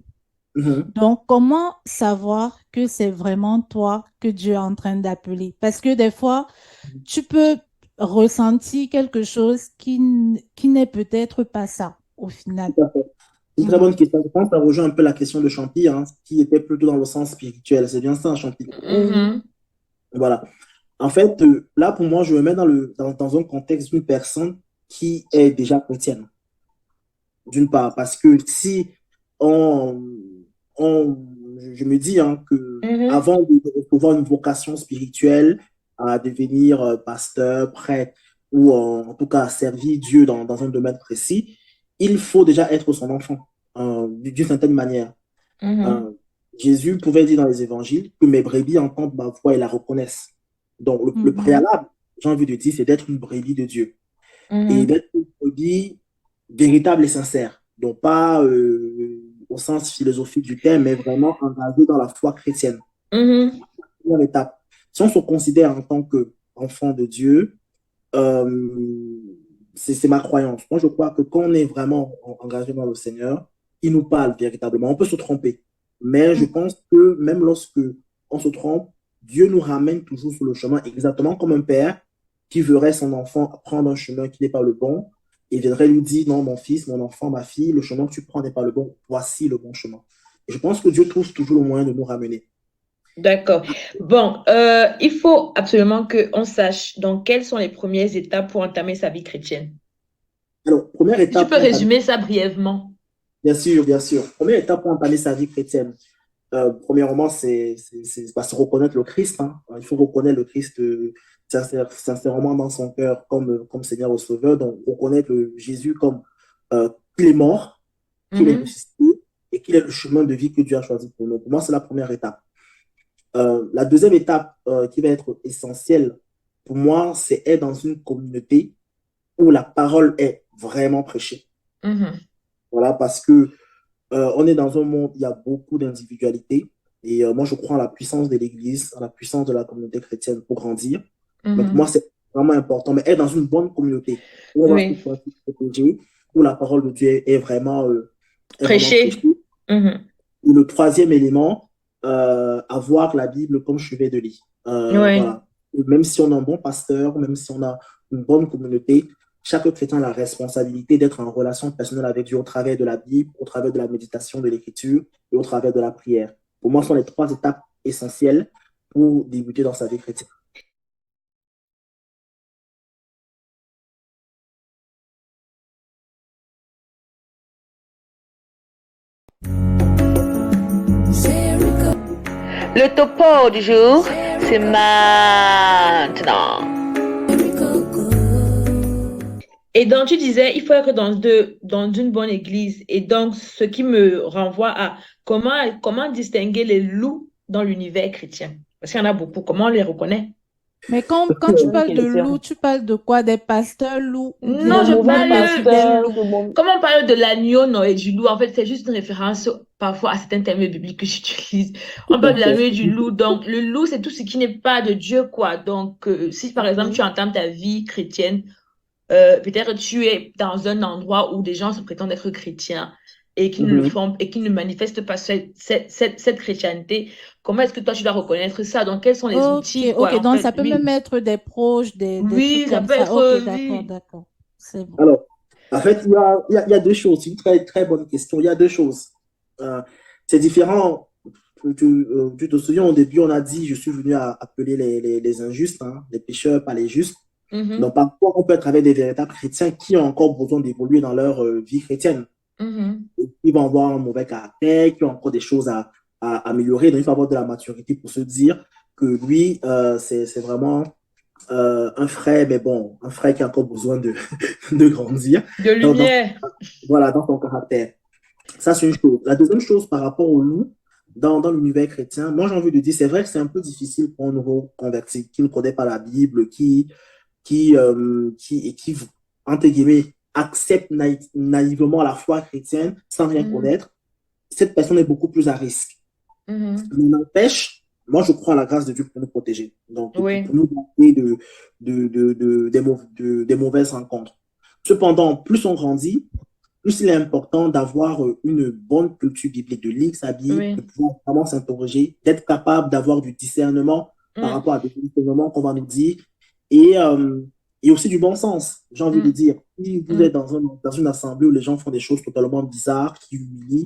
mhm, Donc, comment savoir que c'est vraiment toi que Dieu est en train d'appeler? Parce que des fois, tu peux ressentir quelque chose qui n'est peut-être pas ça au final. tout à fait. C'est une très Mhm. bonne question. Je pense que ça rejoint un peu la question de Champy, hein, qui était plutôt dans le sens spirituel. C'est bien ça, Champy. Mhm. Voilà. En fait, là, pour moi, je me mets dans un contexte d'une personne qui est déjà chrétienne, d'une part, parce que si on, je me dis hein, que Mhm. avant de recevoir une vocation spirituelle, à devenir pasteur, prêtre, ou en tout cas à servir Dieu dans un domaine précis, il faut déjà être son enfant, d'une certaine manière. Mhm. Euh, Jésus pouvait dire dans les évangiles que mes brebis entendent ma voix et la reconnaissent. Donc, le Mhm. préalable, j'ai envie de dire, c'est d'être une brebis de Dieu et Mhm. d'être une brebis véritable et sincère. Donc, pas au sens philosophique du terme, mais vraiment engagée dans la foi chrétienne. Mhm. Première étape. Si on se considère en tant qu'enfant de Dieu, euh, c'est ma croyance. Moi, je crois que quand on est vraiment engagé dans le Seigneur, il nous parle véritablement. On peut se tromper, mais je pense que même lorsque on se trompe, Dieu nous ramène toujours sur le chemin, exactement comme un père qui verrait son enfant prendre un chemin qui n'est pas le bon et viendrait lui dire, non, mon fils, mon enfant, ma fille, le chemin que tu prends n'est pas le bon, voici le bon chemin. Et je pense que Dieu trouve toujours le moyen de nous ramener. D'accord. Bon, il faut absolument qu'on sache donc quelles sont les premières étapes pour entamer sa vie chrétienne. Alors, première Si tu étape peux pour entamer, résumer ça brièvement. bien sûr, bien sûr. Première étape pour entamer sa vie chrétienne. Premièrement, bah, se reconnaître le Christ, hein. Il faut reconnaître le Christ sincèrement dans son cœur comme Seigneur au Sauveur. Donc, reconnaître Jésus comme qu'il est mort, qu'il est Mhm. ressuscité et qu'il est le chemin de vie que Dieu a choisi pour nous. Pour moi, c'est la première étape. La deuxième étape qui va être essentielle pour moi, c'est être dans une communauté où la parole est vraiment prêchée. Mhm. Voilà, parce que on est dans un monde où il y a beaucoup d'individualités. Et moi, je crois en la puissance de l'Église, en la puissance de la communauté chrétienne pour grandir. Donc, pour moi, Mhm. c'est vraiment important. Mais être dans une bonne communauté où on va se Oui. sentir protégé, où la parole de Dieu est vraiment prêchée. Prêcher. Mhm. Et le troisième élément, avoir la Bible comme chevet de lit. Oui. Voilà. Et même si on a un bon pasteur, même si on a une bonne communauté, chaque chrétien a la responsabilité d'être en relation personnelle avec Dieu au travers de la Bible, au travers de la méditation de l'Écriture et au travers de la prière. Pour moi, ce sont les 3 étapes essentielles pour débuter dans sa vie chrétienne. Le topo du jour, c'est maintenant. Et donc, tu disais, il faut être dans une bonne église. Et donc, ce qui me renvoie à comment distinguer les loups dans l'univers chrétien. Parce qu'il y en a beaucoup. Comment on les reconnaît? Mais quand tu Bonne parles de question. loup, tu parles de quoi? Des pasteurs loups ou Non, bien je Mauvais parle pasteur, des de bon- Comme on parle de l'agneau non, et du loup, en fait, c'est juste une référence parfois à certains termes bibliques que j'utilise. On Tout parle à de l'agneau fait. et du loup. Donc, le loup, c'est tout ce qui n'est pas de Dieu, quoi. Donc, si par exemple, tu entames ta vie chrétienne, peut-être tu es dans un endroit où des gens se prétendent être chrétiens et qui ne le Mhm. font et qui ne manifestent pas cette chrétienté. Comment est-ce que toi, tu dois reconnaître ça? Donc, quels sont les outils, quoi, ok, en donc fait? ça peut Oui, même être des proches, des oui, trucs ça comme peut ça. Ok, être, d'accord, oui. d'accord. C'est bon. Alors, en fait, il y a 2 choses. C'est une très, très bonne question. Il y a 2 choses. Euh, c'est différent. Tu te souviens, au début, on a dit, je suis venu appeler les injustes, hein, les pécheurs, pas les justes. Mhm, Donc, parfois, on peut être avec des véritables chrétiens qui ont encore besoin d'évoluer dans leur vie chrétienne. mhm, Ils vont avoir un mauvais caractère, qui ont encore des choses à améliorer. Donc, il faut avoir de la maturité pour se dire que lui, c'est vraiment un frère, mais bon, un frère qui a encore besoin de grandir de dans, lumière. voilà, dans son caractère. Ça, c'est une chose. La deuxième chose, par rapport au loup, dans l'univers chrétien, moi, j'ai envie de dire, c'est vrai que c'est un peu difficile pour un nouveau converti qui ne connaît pas la Bible, qui entre guillemets, accepte naïvement la foi chrétienne sans rien Mhm, connaître. Cette personne est beaucoup plus à risque. mhm. Mais n'empêche, moi, je crois à la grâce de Dieu pour nous protéger. Donc, pour Oui. nous garder des mauvaises rencontres. Cependant, plus on grandit, plus il est important d'avoir une bonne culture biblique, de lire sa Bible, Oui. de pouvoir vraiment s'interroger, d'être capable d'avoir du discernement par Mm, rapport à des enseignements qu'on va nous dire et, euh, et aussi du bon sens. J'ai envie de mm, dire, si vous êtes mm. dans une assemblée où les gens font des choses totalement bizarres, qui humilient,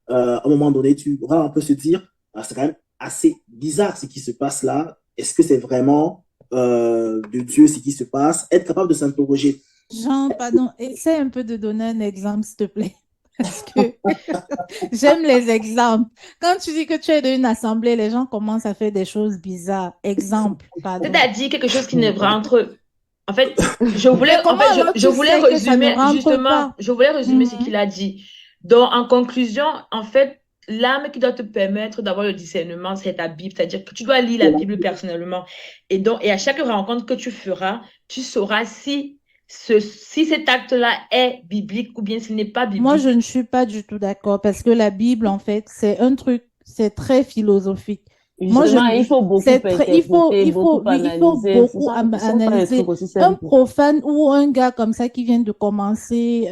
à un moment donné, on peut se dire, ah, c'est quand même assez bizarre ce qui se passe là. Est-ce que c'est vraiment de Dieu ce qui se passe? Être capable de s'interroger. Jean, pardon, essaie un peu de donner un exemple, s'il te plaît. Parce que j'aime les exemples. Quand tu dis que tu es d'une assemblée, les gens commencent à faire des choses bizarres. Exemple, pardon. C'est-à-dire quelque chose qui ne rentre. En fait, je voulais, Mais comment alors je tu voulais sais que ça ne résumer, rentre justement, pas? je voulais résumer ce Mhm. qu'il a dit. Donc, en conclusion, en fait, l'âme qui doit te permettre d'avoir le discernement, c'est ta Bible. C'est-à-dire que tu dois lire la Bible personnellement. Et donc, et à chaque rencontre que tu feras, tu sauras si cet acte-là est biblique ou bien s'il n'est pas Moi, je biblique. ne suis pas du tout d'accord parce que la Bible, en fait, c'est un truc, c'est très philosophique. Moi, Justement, il faut beaucoup c'est très, interpréter, beaucoup oui, il faut analyser. beaucoup Ce sont pas des analyser. trucs aussi Un simples. profane ou un gars comme ça qui vient de commencer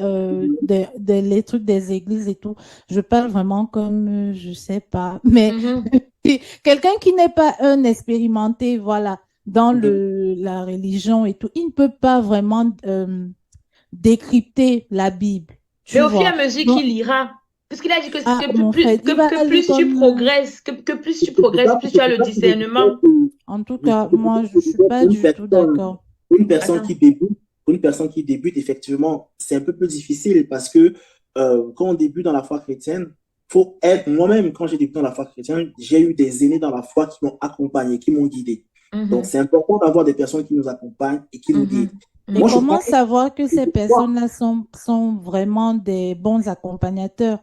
les trucs des églises et tout, je parle vraiment comme, je sais pas, mais Mhm, quelqu'un qui n'est pas un expérimenté, voilà, dans Mhm. la religion et tout, il ne peut pas vraiment décrypter la Bible, mais tu au fur et vois. à mesure Donc, qu'il ira, puisqu'il a dit ah, mon frère, il va que aller plus tu comme... progresses, que plus tu progresses, plus tu C'est as pour le ça que je disais discernement. En tout c'est cas, pour ça moi, je que ne je suis disais pas du tout d'accord. une personne Attends. qui débute, pour une personne qui débute, effectivement, c'est un peu plus difficile parce que quand on débute dans la foi chrétienne, faut être moi-même, quand j'ai débuté dans la foi chrétienne, j'ai eu des aînés dans la foi qui m'ont accompagné, qui m'ont guidé. Donc, Mhm, c'est important d'avoir des personnes qui nous accompagnent et qui nous guident. mhm, Et Moi, mhm. je comment pense savoir que que ces personnes-là sont vraiment des bons accompagnateurs?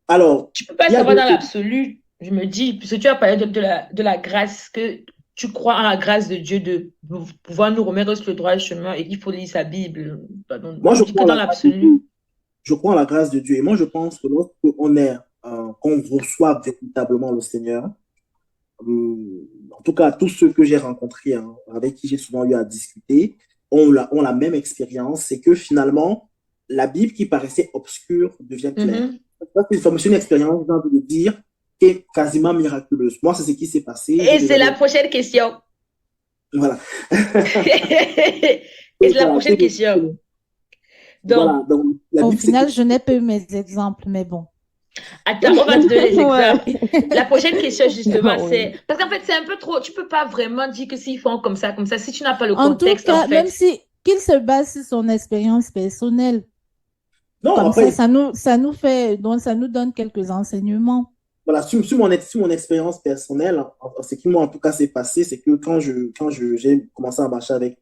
alors, Tu peux pas il y a savoir deux dans choses. l'absolu, je me dis, puisque tu as parlé de la grâce, que tu crois en la grâce de Dieu de pouvoir nous remettre sur le droit chemin et qu'il faut lire sa Bible. Pardon. Moi, Moi, je je me dis que crois en dans la grâce de l'absolu. Dieu. Je crois en la grâce de Dieu. Et moi, je pense que lorsqu'on qu'on reçoit véritablement le Seigneur, en tout cas, tous ceux que j'ai rencontrés, hein, avec qui j'ai souvent eu à discuter, ont la même expérience. C'est que finalement, la Bible qui paraissait obscure devient claire. Mhm. Ça, c'est une expérience, j'ai envie de dire, qui est quasiment miraculeuse. Moi, c'est ce qui s'est passé. J'ai Et des c'est la amis. prochaine question. Voilà. Et c'est la Voilà, prochaine question. Donc, Voilà, donc la Au Bible, c'est final, que... je n'ai pas eu mes exemples, mais bon. attends, on va te donner les Ouais. exemples. La prochaine question, justement, Oui. c'est... Parce qu'en fait, c'est un peu trop... Tu peux pas vraiment dire que s'ils font comme ça, si tu n'as pas le En tout contexte, en cas, même fait. si qu'il se base sur son expérience personnelle, Non, comme après, ça nous fait, donc ça nous donne quelques enseignements. voilà, sur mon expérience personnelle, ce qui moi en tout cas s'est passé, c'est que j'ai commencé à marcher avec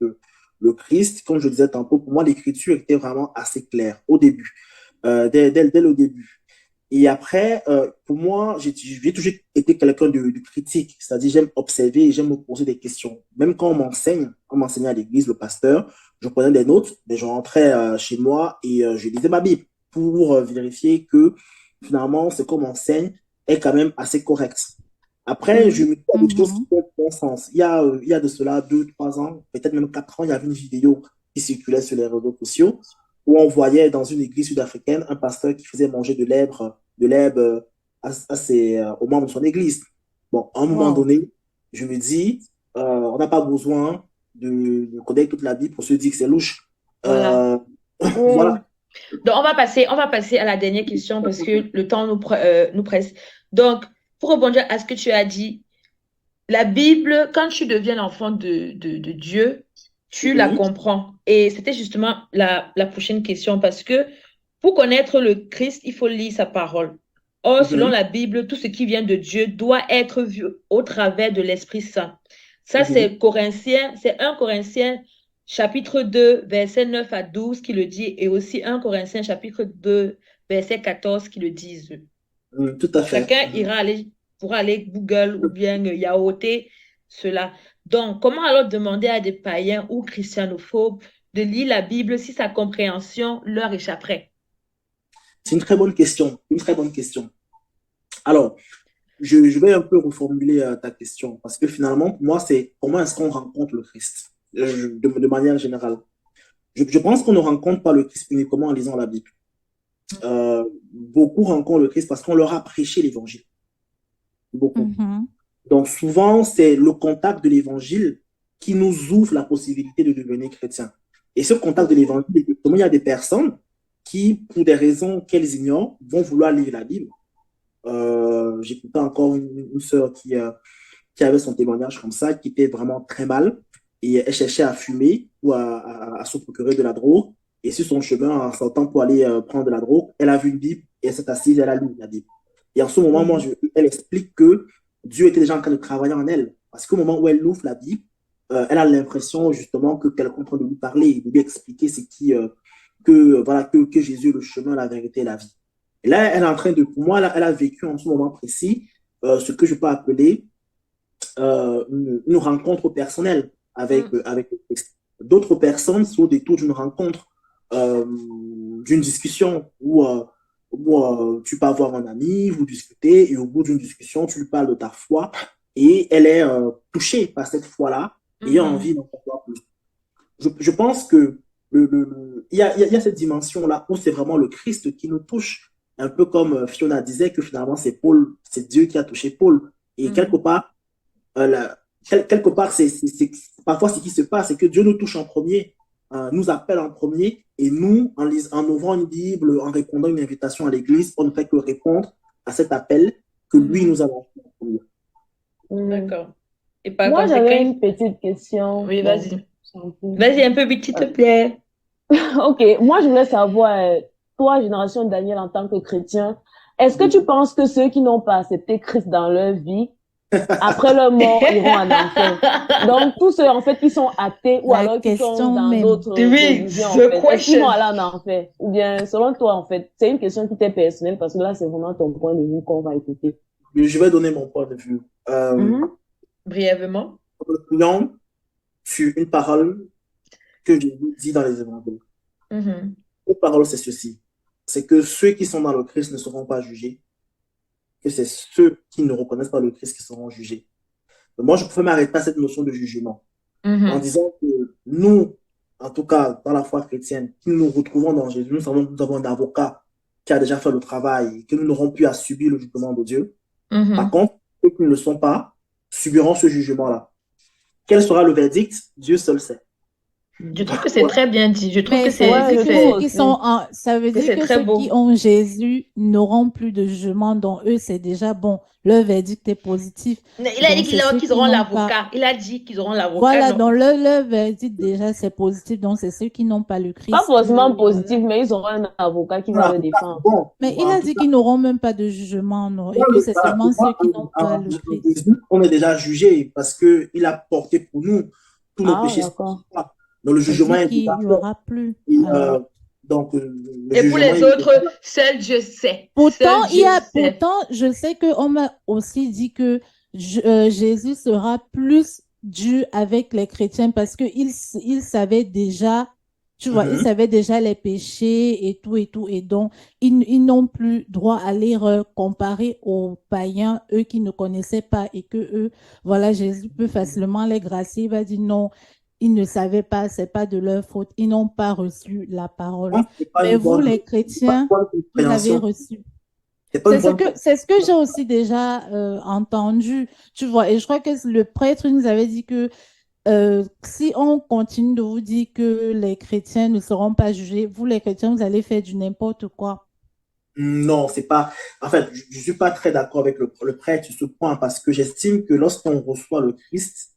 le Christ, comme je disais tantôt, pour moi l'écriture était vraiment assez claire au début, dès le début. Et après, pour moi, j'ai toujours été quelqu'un de critique, c'est-à-dire j'aime observer et j'aime me poser des questions. Même quand on m'enseignait à l'église, le pasteur, je prenais des notes, mais je rentrais chez moi et je lisais ma Bible pour vérifier que finalement ce qu'on m'enseigne est quand même assez correct. Après, je me dis des choses qui Mhm. font bon sens. Il y a de cela 2, 3 ans, peut-être même 4 ans, il y avait une vidéo qui circulait sur les réseaux sociaux où on voyait dans une église sud-africaine un pasteur qui faisait manger de l'herbe aux membres de son église. Bon, à un moment Wow. donné, je me dis, on n'a pas besoin de connaître toute la Bible pour se dire que c'est louche. Voilà. Euh, Oui. voilà. Donc, on va passer à la dernière question parce que le temps nous presse. Donc, pour rebondir à ce que tu as dit, la Bible, quand tu deviens l'enfant de Dieu, tu la Mhm. comprends. Et c'était justement la prochaine question parce que pour connaître le Christ, il faut lire sa parole. Or, selon Mhm. la Bible, tout ce qui vient de Dieu doit être vu au travers de l'Esprit Saint. Ça, Mhm. c'est 1 Corinthiens chapitre 2, verset 9 à 12 qui le dit, et aussi 1 Corinthiens chapitre 2, verset 14 qui le disent. Tout à fait. Chacun pourra aller Google ou bien yaoter cela. Donc, comment alors demander à des païens ou christianophobes de lire la Bible si sa compréhension leur échapperait? C'est une très bonne question. Une très bonne question. Alors, je vais un peu reformuler ta question parce que finalement, pour moi, c'est comment est-ce qu'on rencontre le Christ de manière générale. Je pense qu'on ne rencontre pas le Christ uniquement en lisant la Bible. Beaucoup rencontrent le Christ parce qu'on leur a prêché l'évangile. Beaucoup. Mhm. Donc, souvent, c'est le contact de l'évangile qui nous ouvre la possibilité de devenir chrétien. Et ce contact de l'évangile, effectivement, il y a des personnes qui, pour des raisons qu'elles ignorent, vont vouloir lire la Bible. J'écoutais encore une sœur qui avait son témoignage comme ça, qui était vraiment très mal et elle cherchait à fumer ou à se procurer de la drogue. Et sur son chemin, en sortant pour aller prendre de la drogue, elle a vu une Bible et elle s'est assise, elle a lu la Bible. Et en ce moment, Mhm. elle explique que Dieu était déjà en train de travailler en elle. Parce qu'au moment où elle ouvre la Bible, elle a l'impression justement que quelqu'un est en train de lui parler, de lui expliquer voilà, que Jésus est le chemin, la vérité et la vie. Et là, elle est en train de, pour moi, là, elle a vécu en ce moment précis ce que je peux appeler une rencontre personnelle avec le Christ. D'autres personnes sont au détour d'une rencontre, d'une discussion où tu peux avoir un ami, vous discutez, et au bout d'une discussion, tu lui parles de ta foi, et elle est touchée par cette foi-là, et a Mhm. envie d'en savoir plus. Je pense que il y a cette dimension-là où c'est vraiment le Christ qui nous touche, un peu comme Fiona disait que finalement c'est Dieu qui a touché Paul. Et quelque Mhm. part, quelque part, parfois ce qui se passe, c'est que Dieu nous touche en premier, nous appelle en premier, et nous, en ouvrant une Bible, en répondant à une invitation à l'église, on ne fait que répondre à cet appel que lui Mhm. nous a lancé en premier. Mhm. D'accord. Et par Moi, conséquent, j'avais une petite question. oui, Bon, vas-y. c'est un peu... Vas-y un peu vite, s'il te Ouais. plaît. Ok, moi, je voulais savoir, toi, génération Daniel, en tant que chrétien, est-ce que tu penses que ceux qui n'ont pas accepté Christ dans leur vie, après leur mort, iront en enfer? Donc, tous ceux, en fait, qui sont athées ou La alors qui sont question dans même. d'autres Oui, religions, en the fait, est-ce qu'ils vont question. aller en enfer? Ou bien, selon toi, en fait, c'est une question qui t'est personnelle parce que là, c'est vraiment ton point de vue qu'on va écouter. Je vais donner mon point de vue. Mhm. Brièvement. Prions sur une parole que Jésus dit dans les évangiles. Mhm. Cette parole, c'est ceci. C'est que ceux qui sont dans le Christ ne seront pas jugés, que c'est ceux qui ne reconnaissent pas le Christ qui seront jugés. Donc, moi, je pouvais m'arrêter à cette notion de jugement en Mhm. disant que nous, en tout cas dans la foi chrétienne, qui nous retrouvons dans Jésus, nous savons que nous avons un avocat qui a déjà fait le travail et que nous n'aurons plus à subir le jugement de Dieu. Par Mhm. contre, ceux qui ne le sont pas subiront ce jugement-là. Quel sera le verdict? Dieu seul sait. Je trouve que c'est très bien dit. Je trouve Mais que ça veut Ouais, dire je que trouve ceux qui aussi. sont ça veut que dire c'est que très ceux qui beau. ont Jésus n'auront plus de jugement, dont eux, c'est déjà bon. Leur verdict est positif. Il a dit Donc, c'est ceux qu'ils qui auront n'ont pas. l'avocat. Il a dit qu'ils auront l'avocat, Voilà, non? dans leur verdict, déjà, c'est positif. Donc, c'est ceux qui n'ont pas le Pas Christ forcément voilà. positif, mais ils auront un avocat qui va Un le avocat, défendre. bon, Mais il en a tout dit cas, qu'ils n'auront même pas de jugement, non? Et moi, que c'est voilà, pour seulement ceux moi, qui n'ont pas le en Christ. Jésus, on est déjà jugé parce qu'il a porté pour nous tous nos Ah, péchés sur d'accord. soi. Donc, le Ça jugement dit est qu'il déjà n'y fait. aura plus. Et, Alors. donc, le Et pour jugement les est autres, seul Dieu sait. Pourtant, Seul Dieu sait. je sais qu'on m'a aussi dit que Jésus sera plus dur avec les chrétiens parce qu'il savait déjà, tu vois, il Mhm. savait déjà les péchés et tout et tout. Et donc, ils n'ont plus droit à les comparer aux païens, eux qui ne connaissaient pas et que eux, voilà, Jésus peut facilement les gracier. Il va dire non, ils ne savaient pas, c'est pas de leur faute, ils n'ont pas reçu la parole. Donc, Mais vous, les c'est pas une chrétiens, bonne vous avez compréhension. reçu. C'est pas une bonne C'est ce que j'ai aussi déjà entendu, tu vois. Et je crois que le prêtre nous avait dit que si on continue de vous dire que les chrétiens ne seront pas jugés, vous, les chrétiens, vous allez faire du n'importe quoi. Non, c'est pas. En fait, je suis pas très d'accord avec le prêtre sur ce point parce que j'estime que lorsqu'on reçoit le Christ,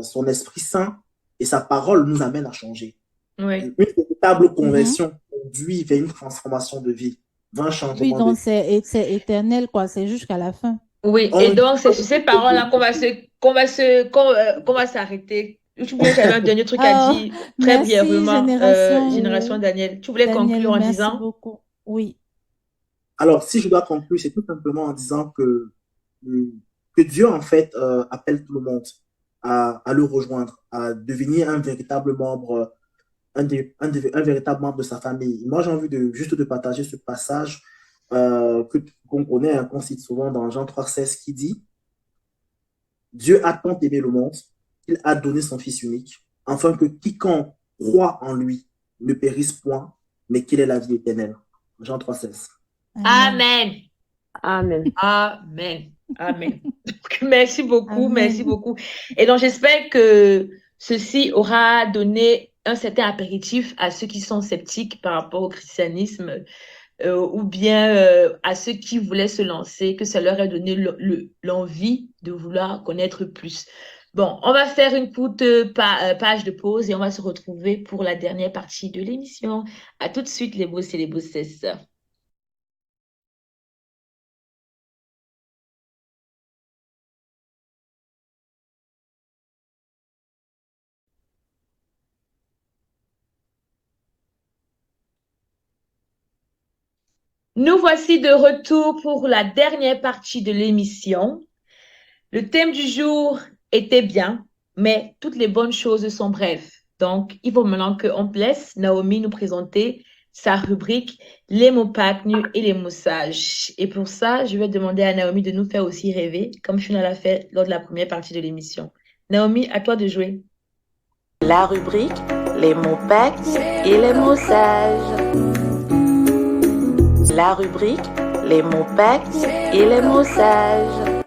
son Esprit Saint et sa parole nous amènent à changer. Oui. Une véritable Mhm. conversion conduit vers une transformation de vie, vers un Oui, changement de donc vie. c'est éternel, quoi. C'est jusqu'à la fin. Oui, On et ne dit donc c'est pas sur que ces paroles-là qu'on va s'arrêter. Tu voulais, j'avais un dernier truc à Alors, dire très merci, brièvement, Génération. Génération Daniel. Tu voulais Daniel, conclure en merci disant? beaucoup. Oui. Alors, si je dois conclure, c'est tout simplement en disant euh, que Dieu, en fait, appelle tout le monde à le rejoindre, à devenir un véritable membre, un véritable membre de sa famille. Moi, j'ai envie juste de partager ce passage qu'on connaît, hein, qu'on cite souvent dans Jean 3,16 qui dit, Dieu a tant aimé le monde qu'il a donné son Fils unique, afin que quiconque croit en lui ne périsse point, mais qu'il ait la vie éternelle. Jean 3,16. Amen. Amen. Amen. Amen. Amen. Merci beaucoup, Amen. merci beaucoup. Et donc, j'espère que ceci aura donné un certain apéritif à ceux qui sont sceptiques par rapport au christianisme ou bien à ceux qui voulaient se lancer, que ça leur ait donné l'envie de vouloir connaître plus. Bon, on va faire une courte page de pause et on va se retrouver pour la dernière partie de l'émission. À tout de suite, les boss et les bossesses. Nous voici de retour pour la dernière partie de l'émission. Le thème du jour était bien, mais toutes les bonnes choses sont brèves. Donc, il faut maintenant qu'on laisse Naomi nous présenter sa rubrique les mots pacnus et les mots sages. Et pour ça, je vais demander à Naomi de nous faire aussi rêver, comme Shuna l'a fait lors de la première partie de l'émission. Naomi, à toi de jouer. La rubrique les mots pactes et les mots sages. La rubrique les mots pactes et les mots sages.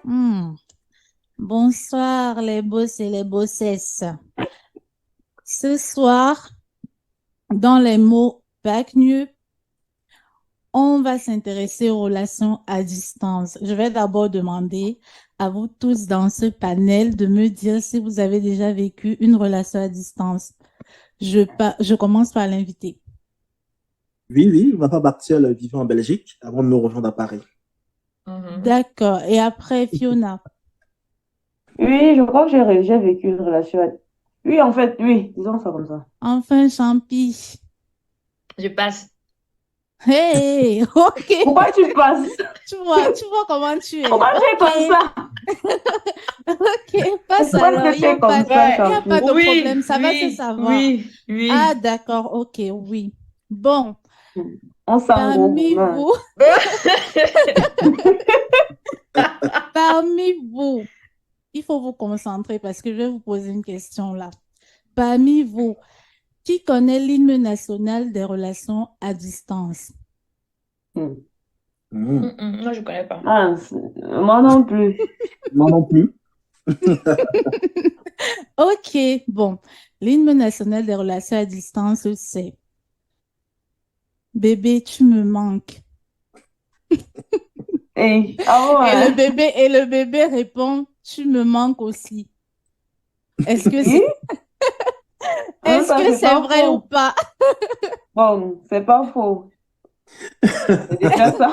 Bonsoir les boss et les bossesses. Ce soir, dans les mots pacnus, on va s'intéresser aux relations à distance. Je vais d'abord demander à vous tous dans ce panel de me dire si vous avez déjà vécu une relation à distance. Je commence par l'inviter. Oui, ma femme actuelle vivait en Belgique avant de me rejoindre à Paris. D'accord. Et après, Fiona. Oui, je crois que j'ai vécu une relation. Oui, en fait, oui, disons ça comme ça. Enfin, Champi. Je passe. Hey, ok. Pourquoi tu passes? Tu vois comment tu es. Pourquoi tu es comme ça? Ok, passe Pourquoi alors. tu es comme ça, Il n'y a Champi? pas de problème, ça va se savoir. Oui. Ah, d'accord, ok, oui. Bon, On s'en parmi gros. vous, il faut vous concentrer parce que je vais vous poser une question là. Parmi vous, qui connaît l'hymne national des relations à distance? Moi, je ne connais pas. Ah, moi non plus. Moi non plus. Ok, bon. L'hymne national des relations à distance, c'est Bébé, tu me manques. Hey, ah Et ouais. le bébé répond, tu me manques aussi. Est-ce que c'est, est-ce Ça, que c'est c'est pas vrai ou faux. pas? Bon, c'est pas faux. C'est déjà ça.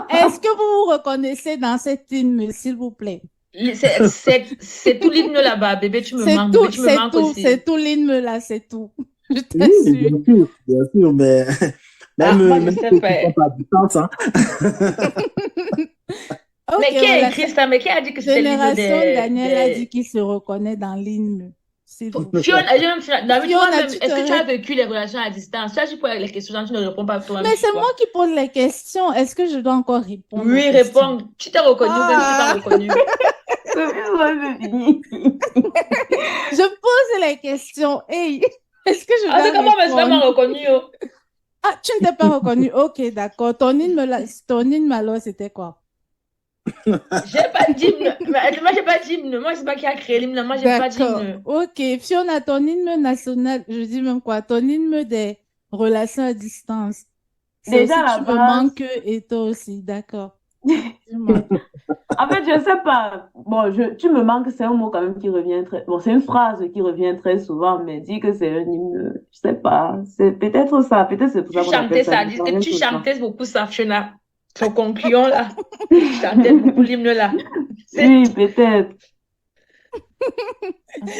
Est-ce que vous vous reconnaissez dans cet hymne, s'il vous plaît? C'est tout l'hymne là-bas. Bébé, tu me manques aussi. C'est tout l'hymne là, c'est tout. Je Oui, t'assure. bien sûr, mais Ah, moi, je même sais ceux pas. qui sont pas à distance, hein. Ok, Mais qui a voilà. écrit ça? Mais qui a dit que c'était l'hymne Génération, Daniel a dit des... qu'il se reconnaît dans l'hymne, s'il vous plaît. Fiona, David, Fiona, toi-même, tu te est-ce que tu as ré- vécu les relations à distance? Tu as dit pour les questions, genre, tu ne réponds pas toi-même Mais sur c'est moi toi. qui pose les questions. Est-ce que je dois encore répondre aux Oui, questions? réponds. Tu t'es reconnu ou bien tu t'es pas Ah, reconnu? C'est fini. je pose les questions. Hey, est-ce que je Ah, c'est dois comment je me suis répondre? vraiment reconnu, oh. Ah, tu ne t'es pas reconnu. Ok, d'accord. Ton hymne alors, c'était quoi? J'ai pas d'hymne. Moi, j'ai pas d'hymne. Moi, c'est pas qui a créé l'hymne. Moi, j'ai pas D'accord. d'hymne. Ok. Fiona, ton hymne national, je dis même quoi? Ton hymne des relations à distance. C'est Déjà, aussi à la tu me base, manques et toi aussi. D'accord. Dis-moi. en fait, je sais pas. Bon, tu me manques, c'est un mot quand même qui revient très. Bon, c'est une phrase qui revient très souvent, mais dire que c'est un hymne, je sais pas. C'est peut-être ça. Peut-être c'est pour Tu ça qu'on appelle chantais ça. ça. Mais Dis ça que revient tu tout le temps. chantais beaucoup ça, Fiona. Ton conclusion, là. Tu chantais beaucoup l'hymne, là. C'est Oui, peut-être.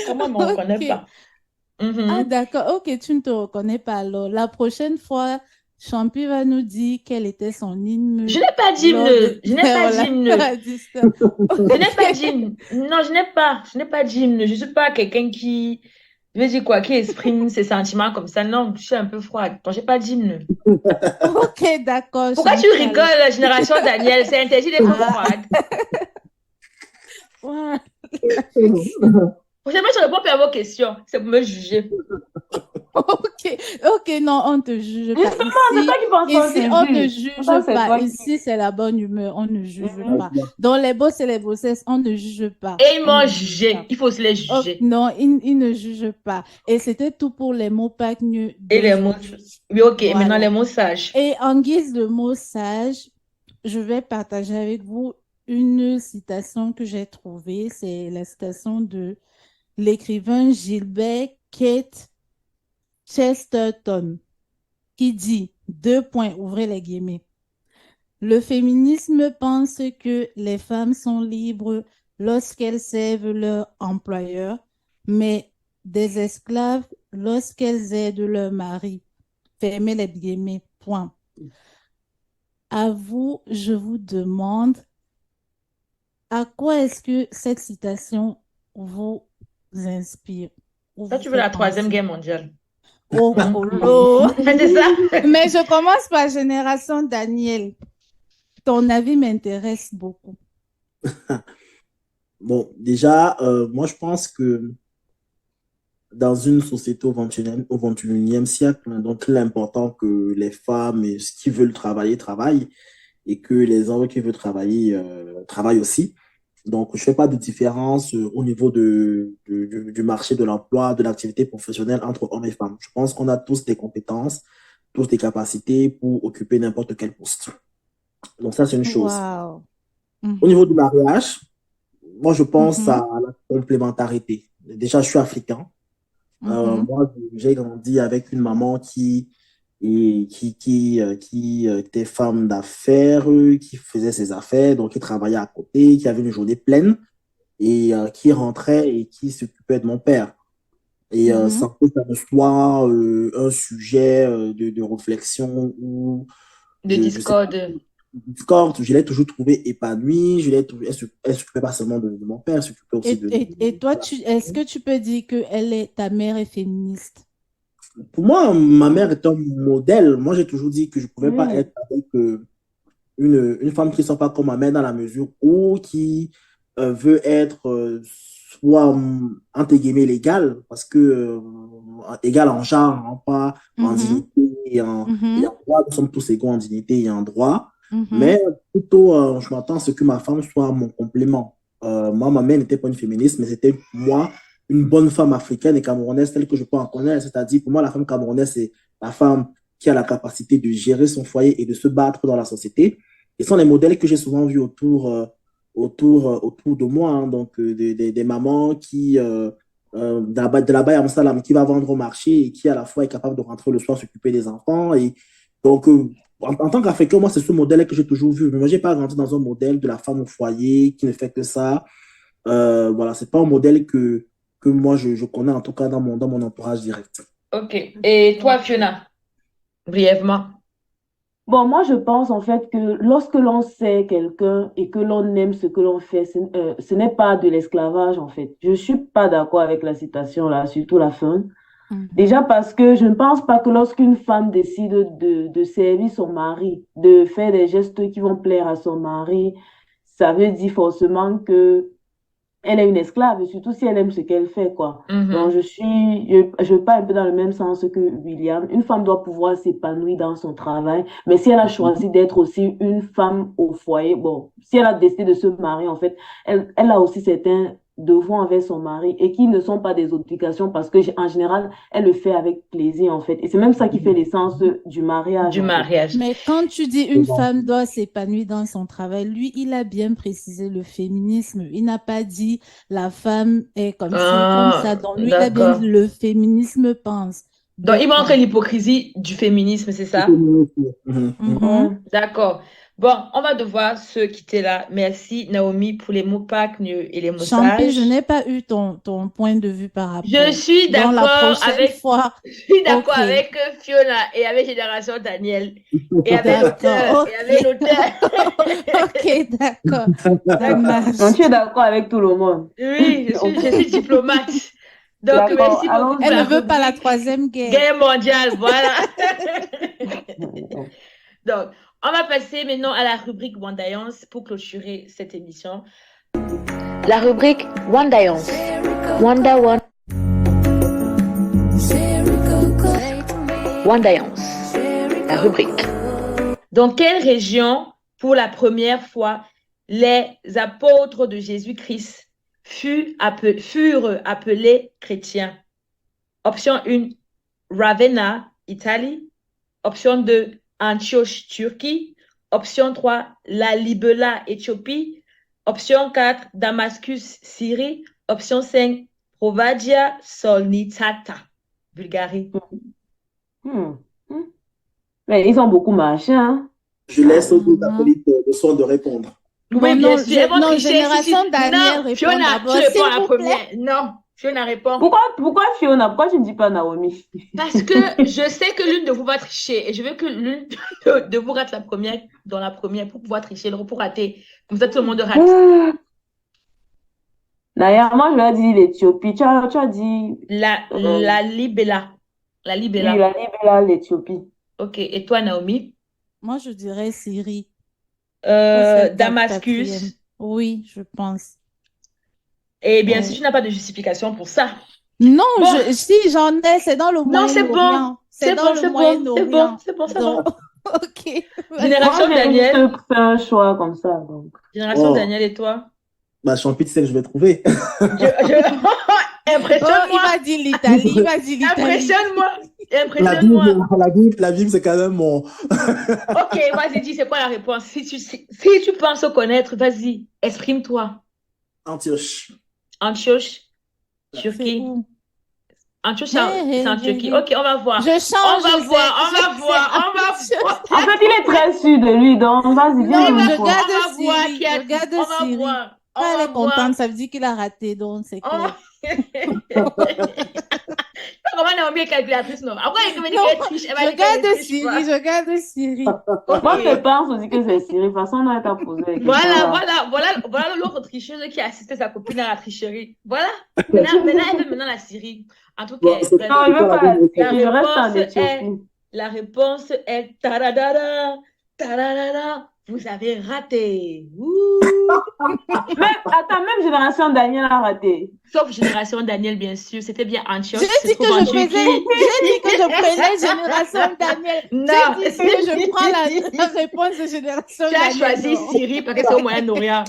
comment on me reconnaît Ok. pas? Ah, Mhm. d'accord. Ok, tu ne te reconnais pas alors. La prochaine fois, Champi va nous dire quel était son hymne Je n'ai pas lors de d'hymne. Je n'ai ses pas relations d'hymne. à distance. Je n'ai pas Ok. d'hymne. Non, je n'ai pas. Je n'ai pas d'hymne. Je ne suis pas quelqu'un qui, je veux dire quoi, qui exprime ses sentiments comme ça. Non, je suis un peu froide. Donc, j'ai pas d'hymne. Ok, d'accord, Pourquoi tu Champi alors. rigoles, génération Daniel? C'est interdit d'être Ah, froide. voilà. Prochainement, je réponds plus à vos questions. C'est pour me juger. Ok, ok, non, on ne te juge pas. Justement, c'est toi qui penses qu'on Ici, te on ne juge. Pourtant, juge c'est pas. toi qui. Ici, c'est la bonne humeur, on ne juge Mhm. pas. Dans les bosses et les bossesses, on ne juge pas. Et ils On m'ont ne juge jugé. pas. Il faut aussi les Oh, juger. non, ils ne jugent pas. Et c'était tout pour les mots pagneux Et les mots. d'aujourd'hui. Oui, ok. Maintenant, Voilà. les mots sages. Et en guise de mots sages, je vais partager avec vous une citation que j'ai trouvée. C'est la citation de l'écrivain Gilbert Keith Chesterton qui dit, deux points, ouvrez les guillemets. Le féminisme pense que les femmes sont libres lorsqu'elles servent leur employeur, mais des esclaves lorsqu'elles aident leur mari. Fermez les guillemets, point. À vous, je vous demande, à quoi est-ce que cette citation vous inspire ou Toi, vous tu veux fait la Troisième penser? Guerre mondiale. Oh, Mhm. colo! C'est ça? Mais je commence par Génération Daniel. Ton avis m'intéresse beaucoup. Bon, déjà, moi, je pense que dans une société au 21e siècle, hein, donc il est important que les femmes et ceux qui veulent travailler travaillent et que les hommes qui veulent travailler travaillent aussi. Donc, je ne fais pas de différence au niveau du marché de l'emploi, de l'activité professionnelle entre hommes et femmes. Je pense qu'on a tous des compétences, tous des capacités pour occuper n'importe quel poste. Donc, ça, c'est une chose. Wow. Au niveau Mhm. du mariage, moi, je pense à Mhm. la complémentarité. Déjà, je suis africain. Mhm. Moi, j'ai grandi avec une maman qui était femme d'affaires, qui faisait ses affaires, donc qui travaillait à côté, qui avait une journée pleine et qui rentrait et qui s'occupait de mon père. Et Mhm. sans que ça ne soit un sujet de réflexion ou De je sais pas, discorde. discorde, je l'ai toujours trouvé épanouie, elle s'occupait pas seulement de mon père, elle s'occupait aussi Et toi, est-ce que tu peux dire que ta mère est féministe? Pour moi, ma mère est un modèle. Moi, j'ai toujours dit que je ne pouvais pas Oui. être avec une femme qui ne soit pas comme ma mère dans la mesure où qui veut être soit, entre guillemets, légale, parce que égale en genre, hein, pas en Mhm. dignité et Mhm. en droit. Nous sommes tous égaux en dignité et en droit. Mhm. Mais plutôt, je m'attends à ce que ma femme soit mon complément. Moi, ma mère n'était pas une féministe, mais c'était moi une bonne femme africaine et camerounaise telle que je peux en connaître. C'est-à-dire, pour moi, la femme camerounaise, c'est la femme qui a la capacité de gérer son foyer et de se battre dans la société. Et ce sont les modèles que j'ai souvent vus autour de moi, hein. Donc, des mamans qui, de la Baye Amsalam, qui va vendre au marché et qui, à la fois, est capable de rentrer le soir, s'occuper des enfants. Et donc, en tant qu'Africain, moi, c'est ce modèle que j'ai toujours vu. Mais moi, je n'ai pas grandi dans un modèle de la femme au foyer qui ne fait que ça. Voilà, ce n'est pas un modèle que moi, je connais, en tout cas, dans mon entourage direct. Ok. Et toi, Fiona, brièvement. Bon, moi, je pense en fait que lorsque l'on sait quelqu'un et que l'on aime ce que l'on fait, ce n'est pas de l'esclavage en fait. Je suis pas d'accord avec la citation là, surtout la fin. Déjà parce que je ne pense pas que lorsqu'une femme décide de servir son mari, de faire des gestes qui vont plaire à son mari, ça veut dire forcément que elle est une esclave, surtout si elle aime ce qu'elle fait, quoi. Donc, je pars un peu dans le même sens que William. Une femme doit pouvoir s'épanouir dans son travail, mais si elle a choisi d'être aussi une femme au foyer, bon, si elle a décidé de se marier, en fait, elle a aussi certains devoirs envers son mari et qui ne sont pas des obligations parce que, en général, elle le fait avec plaisir, en fait. Et c'est même ça qui fait l'essence du mariage. Du mariage. Mais quand tu dis une femme doit s'épanouir dans son travail, lui, il a bien précisé le féminisme. Il n'a pas dit la femme est comme ci, comme ça. Donc, lui, il a bien dit le féminisme pense. Donc, il montre l'hypocrisie du féminisme, c'est ça? D'accord. Bon, on va devoir se quitter là. Merci, Naomi, pour les mots packs et les mots Champi, sages. je n'ai pas eu ton point de vue par rapport. Je suis Donc, la d'accord prochaine avec, fois. je suis d'accord Ok. avec Fiona et avec Génération Daniel et avec D'accord, l'auteur. Et avec l'auteur. Ok, d'accord. Ça marche. Donc, tu es d'accord avec tout le monde. Oui, je suis diplomate. Donc, D'accord, merci beaucoup allons-y. pour Elle la ne veut pas la rubrique troisième guerre. Guerre mondiale, voilà. Donc, on va passer maintenant à la rubrique Wandaillance pour clôturer cette émission. La rubrique Wandaillance. Wandaillance. La rubrique. Dans quelle région, pour la première fois, les apôtres de Jésus-Christ furent appelés chrétiens? Option 1, Ravenna, Italie. Option 2, Antioche, Turquie. Option 3, Lalibela, Éthiopie. Option 4, Damascus, Syrie. Option 5, Provadia, Solnitata, Bulgarie. Mais ils ont beaucoup marché, hein. Je laisse aux acolytes le soin de répondre. Oui, Non, bien non, sûr. Elles vont non, tricher. Génération Si. Daniel Non, répond Fiona, d'abord, tu réponds s'il à la vous première. Non, Fiona répond. Pourquoi Fiona? Pourquoi tu ne dis pas Naomi? Parce que je sais que l'une de vous va tricher et je veux que l'une de vous rate la première dans la première pour pouvoir tricher, pour rater. Comme ça, tout le monde rate. D'ailleurs, moi, je lui ai dit l'Éthiopie. Tu as dit La Libella. La oui, Libella. la Libye, l'Éthiopie. Ok. Et toi, Naomi? Moi, je dirais Syrie. C'est Damascus. quatrième. Oui, je pense. Et bien Ouais. sûr, tu n'as pas de justification pour ça. Non, Bon. si j'en ai, c'est dans le Non, c'est Moyen-Orient. bon. C'est dans le Moyen-Orient. C'est bon. Donc, ok. Génération Moi, j'ai Daniel. juste fait un choix comme ça. Donc. Génération Oh. Daniel et toi? Bah, Champi, tu sais que je vais trouver. Oh, Impressionne-moi. il m'a dit l'Italie. Il m'a dit l'Italie. Impressionne-moi. La Impressionne-moi. Bible, c'est quand même mon. Ok, vas-y, dis, c'est quoi la réponse? Si tu penses connaître, vas-y, exprime-toi. Antioche. Antioche, C'est Turquie. où? Antioche, c'est en Turquie. Ok, on va voir. Je change. On va voir. En fait, il est très sûr de lui, donc vas-y, Non, dis-lui. je garde On va voir Syrie. qui a Je garde dit. On va Syrie. voir. Pas On elle va est voir. contente, ça veut dire qu'il a raté, donc c'est clair. Comment Naomi est calculatrice, non? Après, elle me dit Non, qu'elle triche. Elle va Je dire qu'elle garde triche Syrie, pas. je garde Syrie. Moi, je pense aussi que c'est Syrie. De toute façon, on n'a qu'à poser la question, là. Voilà l'autre tricheuse qui a assisté sa copine à la tricherie. Voilà. Maintenant, elle veut la Syrie. En tout Bon, cas, c'est bref, Non, je veux pas la Syrie. La Je reste en réponse est- Éthiopie. la réponse est taradada, taradada. Vous avez raté. Ouh. Même Génération Daniel a raté. Sauf Génération Daniel, bien sûr. C'était bien Antioche. J'ai dit que je prenais Génération Daniel. Non. J'ai dit que je prends la réponse de Génération Tu as Daniel. choisi Non. Syrie parce que c'est au Moyen-Orient.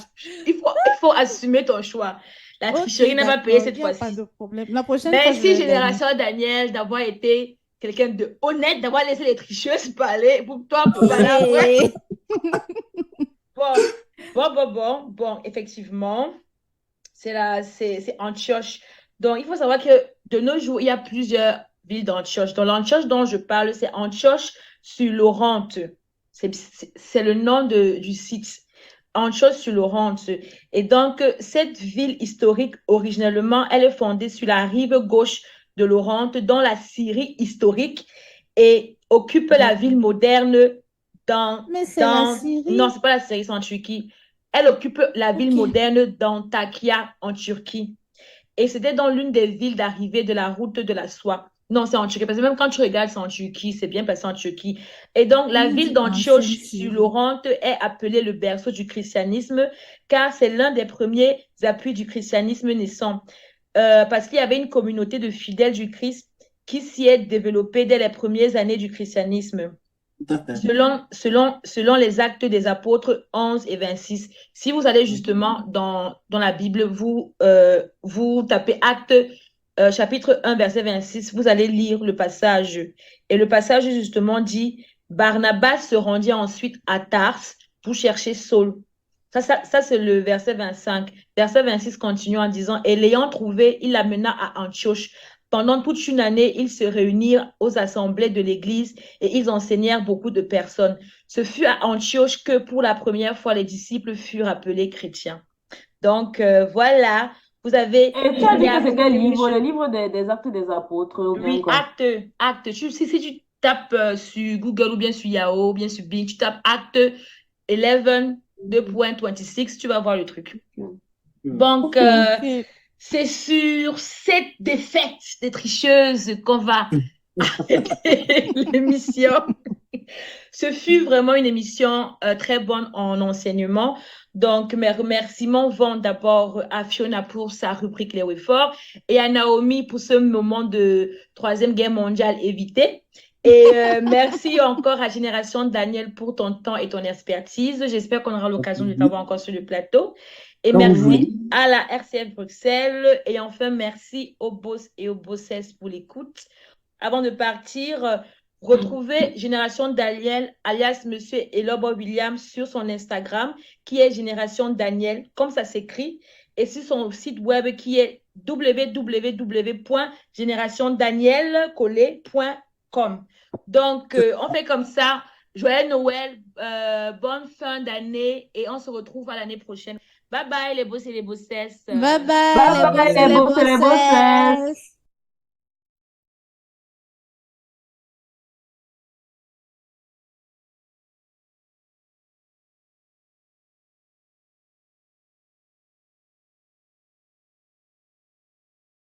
Il faut assumer ton choix. La Ok, tricherie n'a pas payé d'accord, cette il n'y a pas fois-ci. de problème. La prochaine fois, je Merci, vais gagner. Génération Daniel, d'avoir été quelqu'un de honnête, d'avoir laissé les tricheuses parler pour toi, pour parler après. Yeah. Bon, effectivement, c'est Antioche. Donc, il faut savoir que de nos jours, il y a plusieurs villes d'Antioche. Donc, l'Antioche dont je parle, c'est Antioche sur l'Oronte. C'est le nom du site. Antioche sur l'Oronte. Et donc, cette ville historique, originellement, elle est fondée sur la rive gauche de l'Oronte, dans la Syrie historique, et occupe la ville moderne Mais c'est la non, Syrie. c'est pas la Syrie, c'est en Turquie. Elle occupe la ville Ok. moderne d'Antakya en Turquie. Et c'était dans l'une des villes d'arrivée de la route de la soie. Non, c'est en Turquie, parce que même quand tu regardes, c'est en Turquie, c'est bien passé en Turquie. Et donc, la On ville dit ancienne d'Antioche sur Syrie. l'Oronte est appelée le berceau du christianisme, car c'est l'un des premiers appuis du christianisme naissant. Parce qu'il y avait une communauté de fidèles du Christ qui s'y est développée dès les premières années du christianisme. Tout à fait. Selon les actes des apôtres 11 et 26. Si vous allez justement dans la Bible, vous tapez acte chapitre 1, verset 26, vous allez lire le passage. Et le passage justement dit, Barnabas se rendit ensuite à Tars pour chercher Saul. Ça, c'est le verset 25. Verset 26 continue en disant, et l'ayant trouvé, il l'amena à Antioche. Pendant toute une année, ils se réunirent aux assemblées de l'Église et ils enseignèrent beaucoup de personnes. Ce fut à Antioche que pour la première fois, les disciples furent appelés chrétiens. Donc, voilà, vous avez... Et tu as dit que c'est quel livre? Le livre des Actes des Apôtres ou bien Oui, quoi? acte. Si tu tapes sur Google ou bien sur Yahoo ou bien sur Bing, tu tapes acte 11, 2.26, tu vas voir le truc. Donc, Ok. c'est sur cette défaite des tricheuses qu'on va arrêter l'émission. Ce fut vraiment une émission très bonne en enseignement. Donc, mes remerciements vont d'abord à Fiona pour sa rubrique Les Efforts et à Naomi pour ce moment de Troisième Guerre mondiale évité. Et merci encore à Génération Daniel pour ton temps et ton expertise. J'espère qu'on aura l'occasion de t'avoir encore sur le plateau. Et merci à la RCF Bruxelles. Et enfin, merci aux boss et aux bosses pour l'écoute. Avant de partir, retrouvez Génération Daniel, alias Monsieur Elobo Williams, sur son Instagram, qui est Génération Daniel, comme ça s'écrit, et sur son site web qui est www.générationdanielcollet.com. Donc, on fait comme ça. Joyeux Noël, bonne fin d'année, et on se retrouve à l'année prochaine. Bye bye les boss et les bossesses. Bye bye, Bye les bye, boss et les les boss et les bosses. bossesses.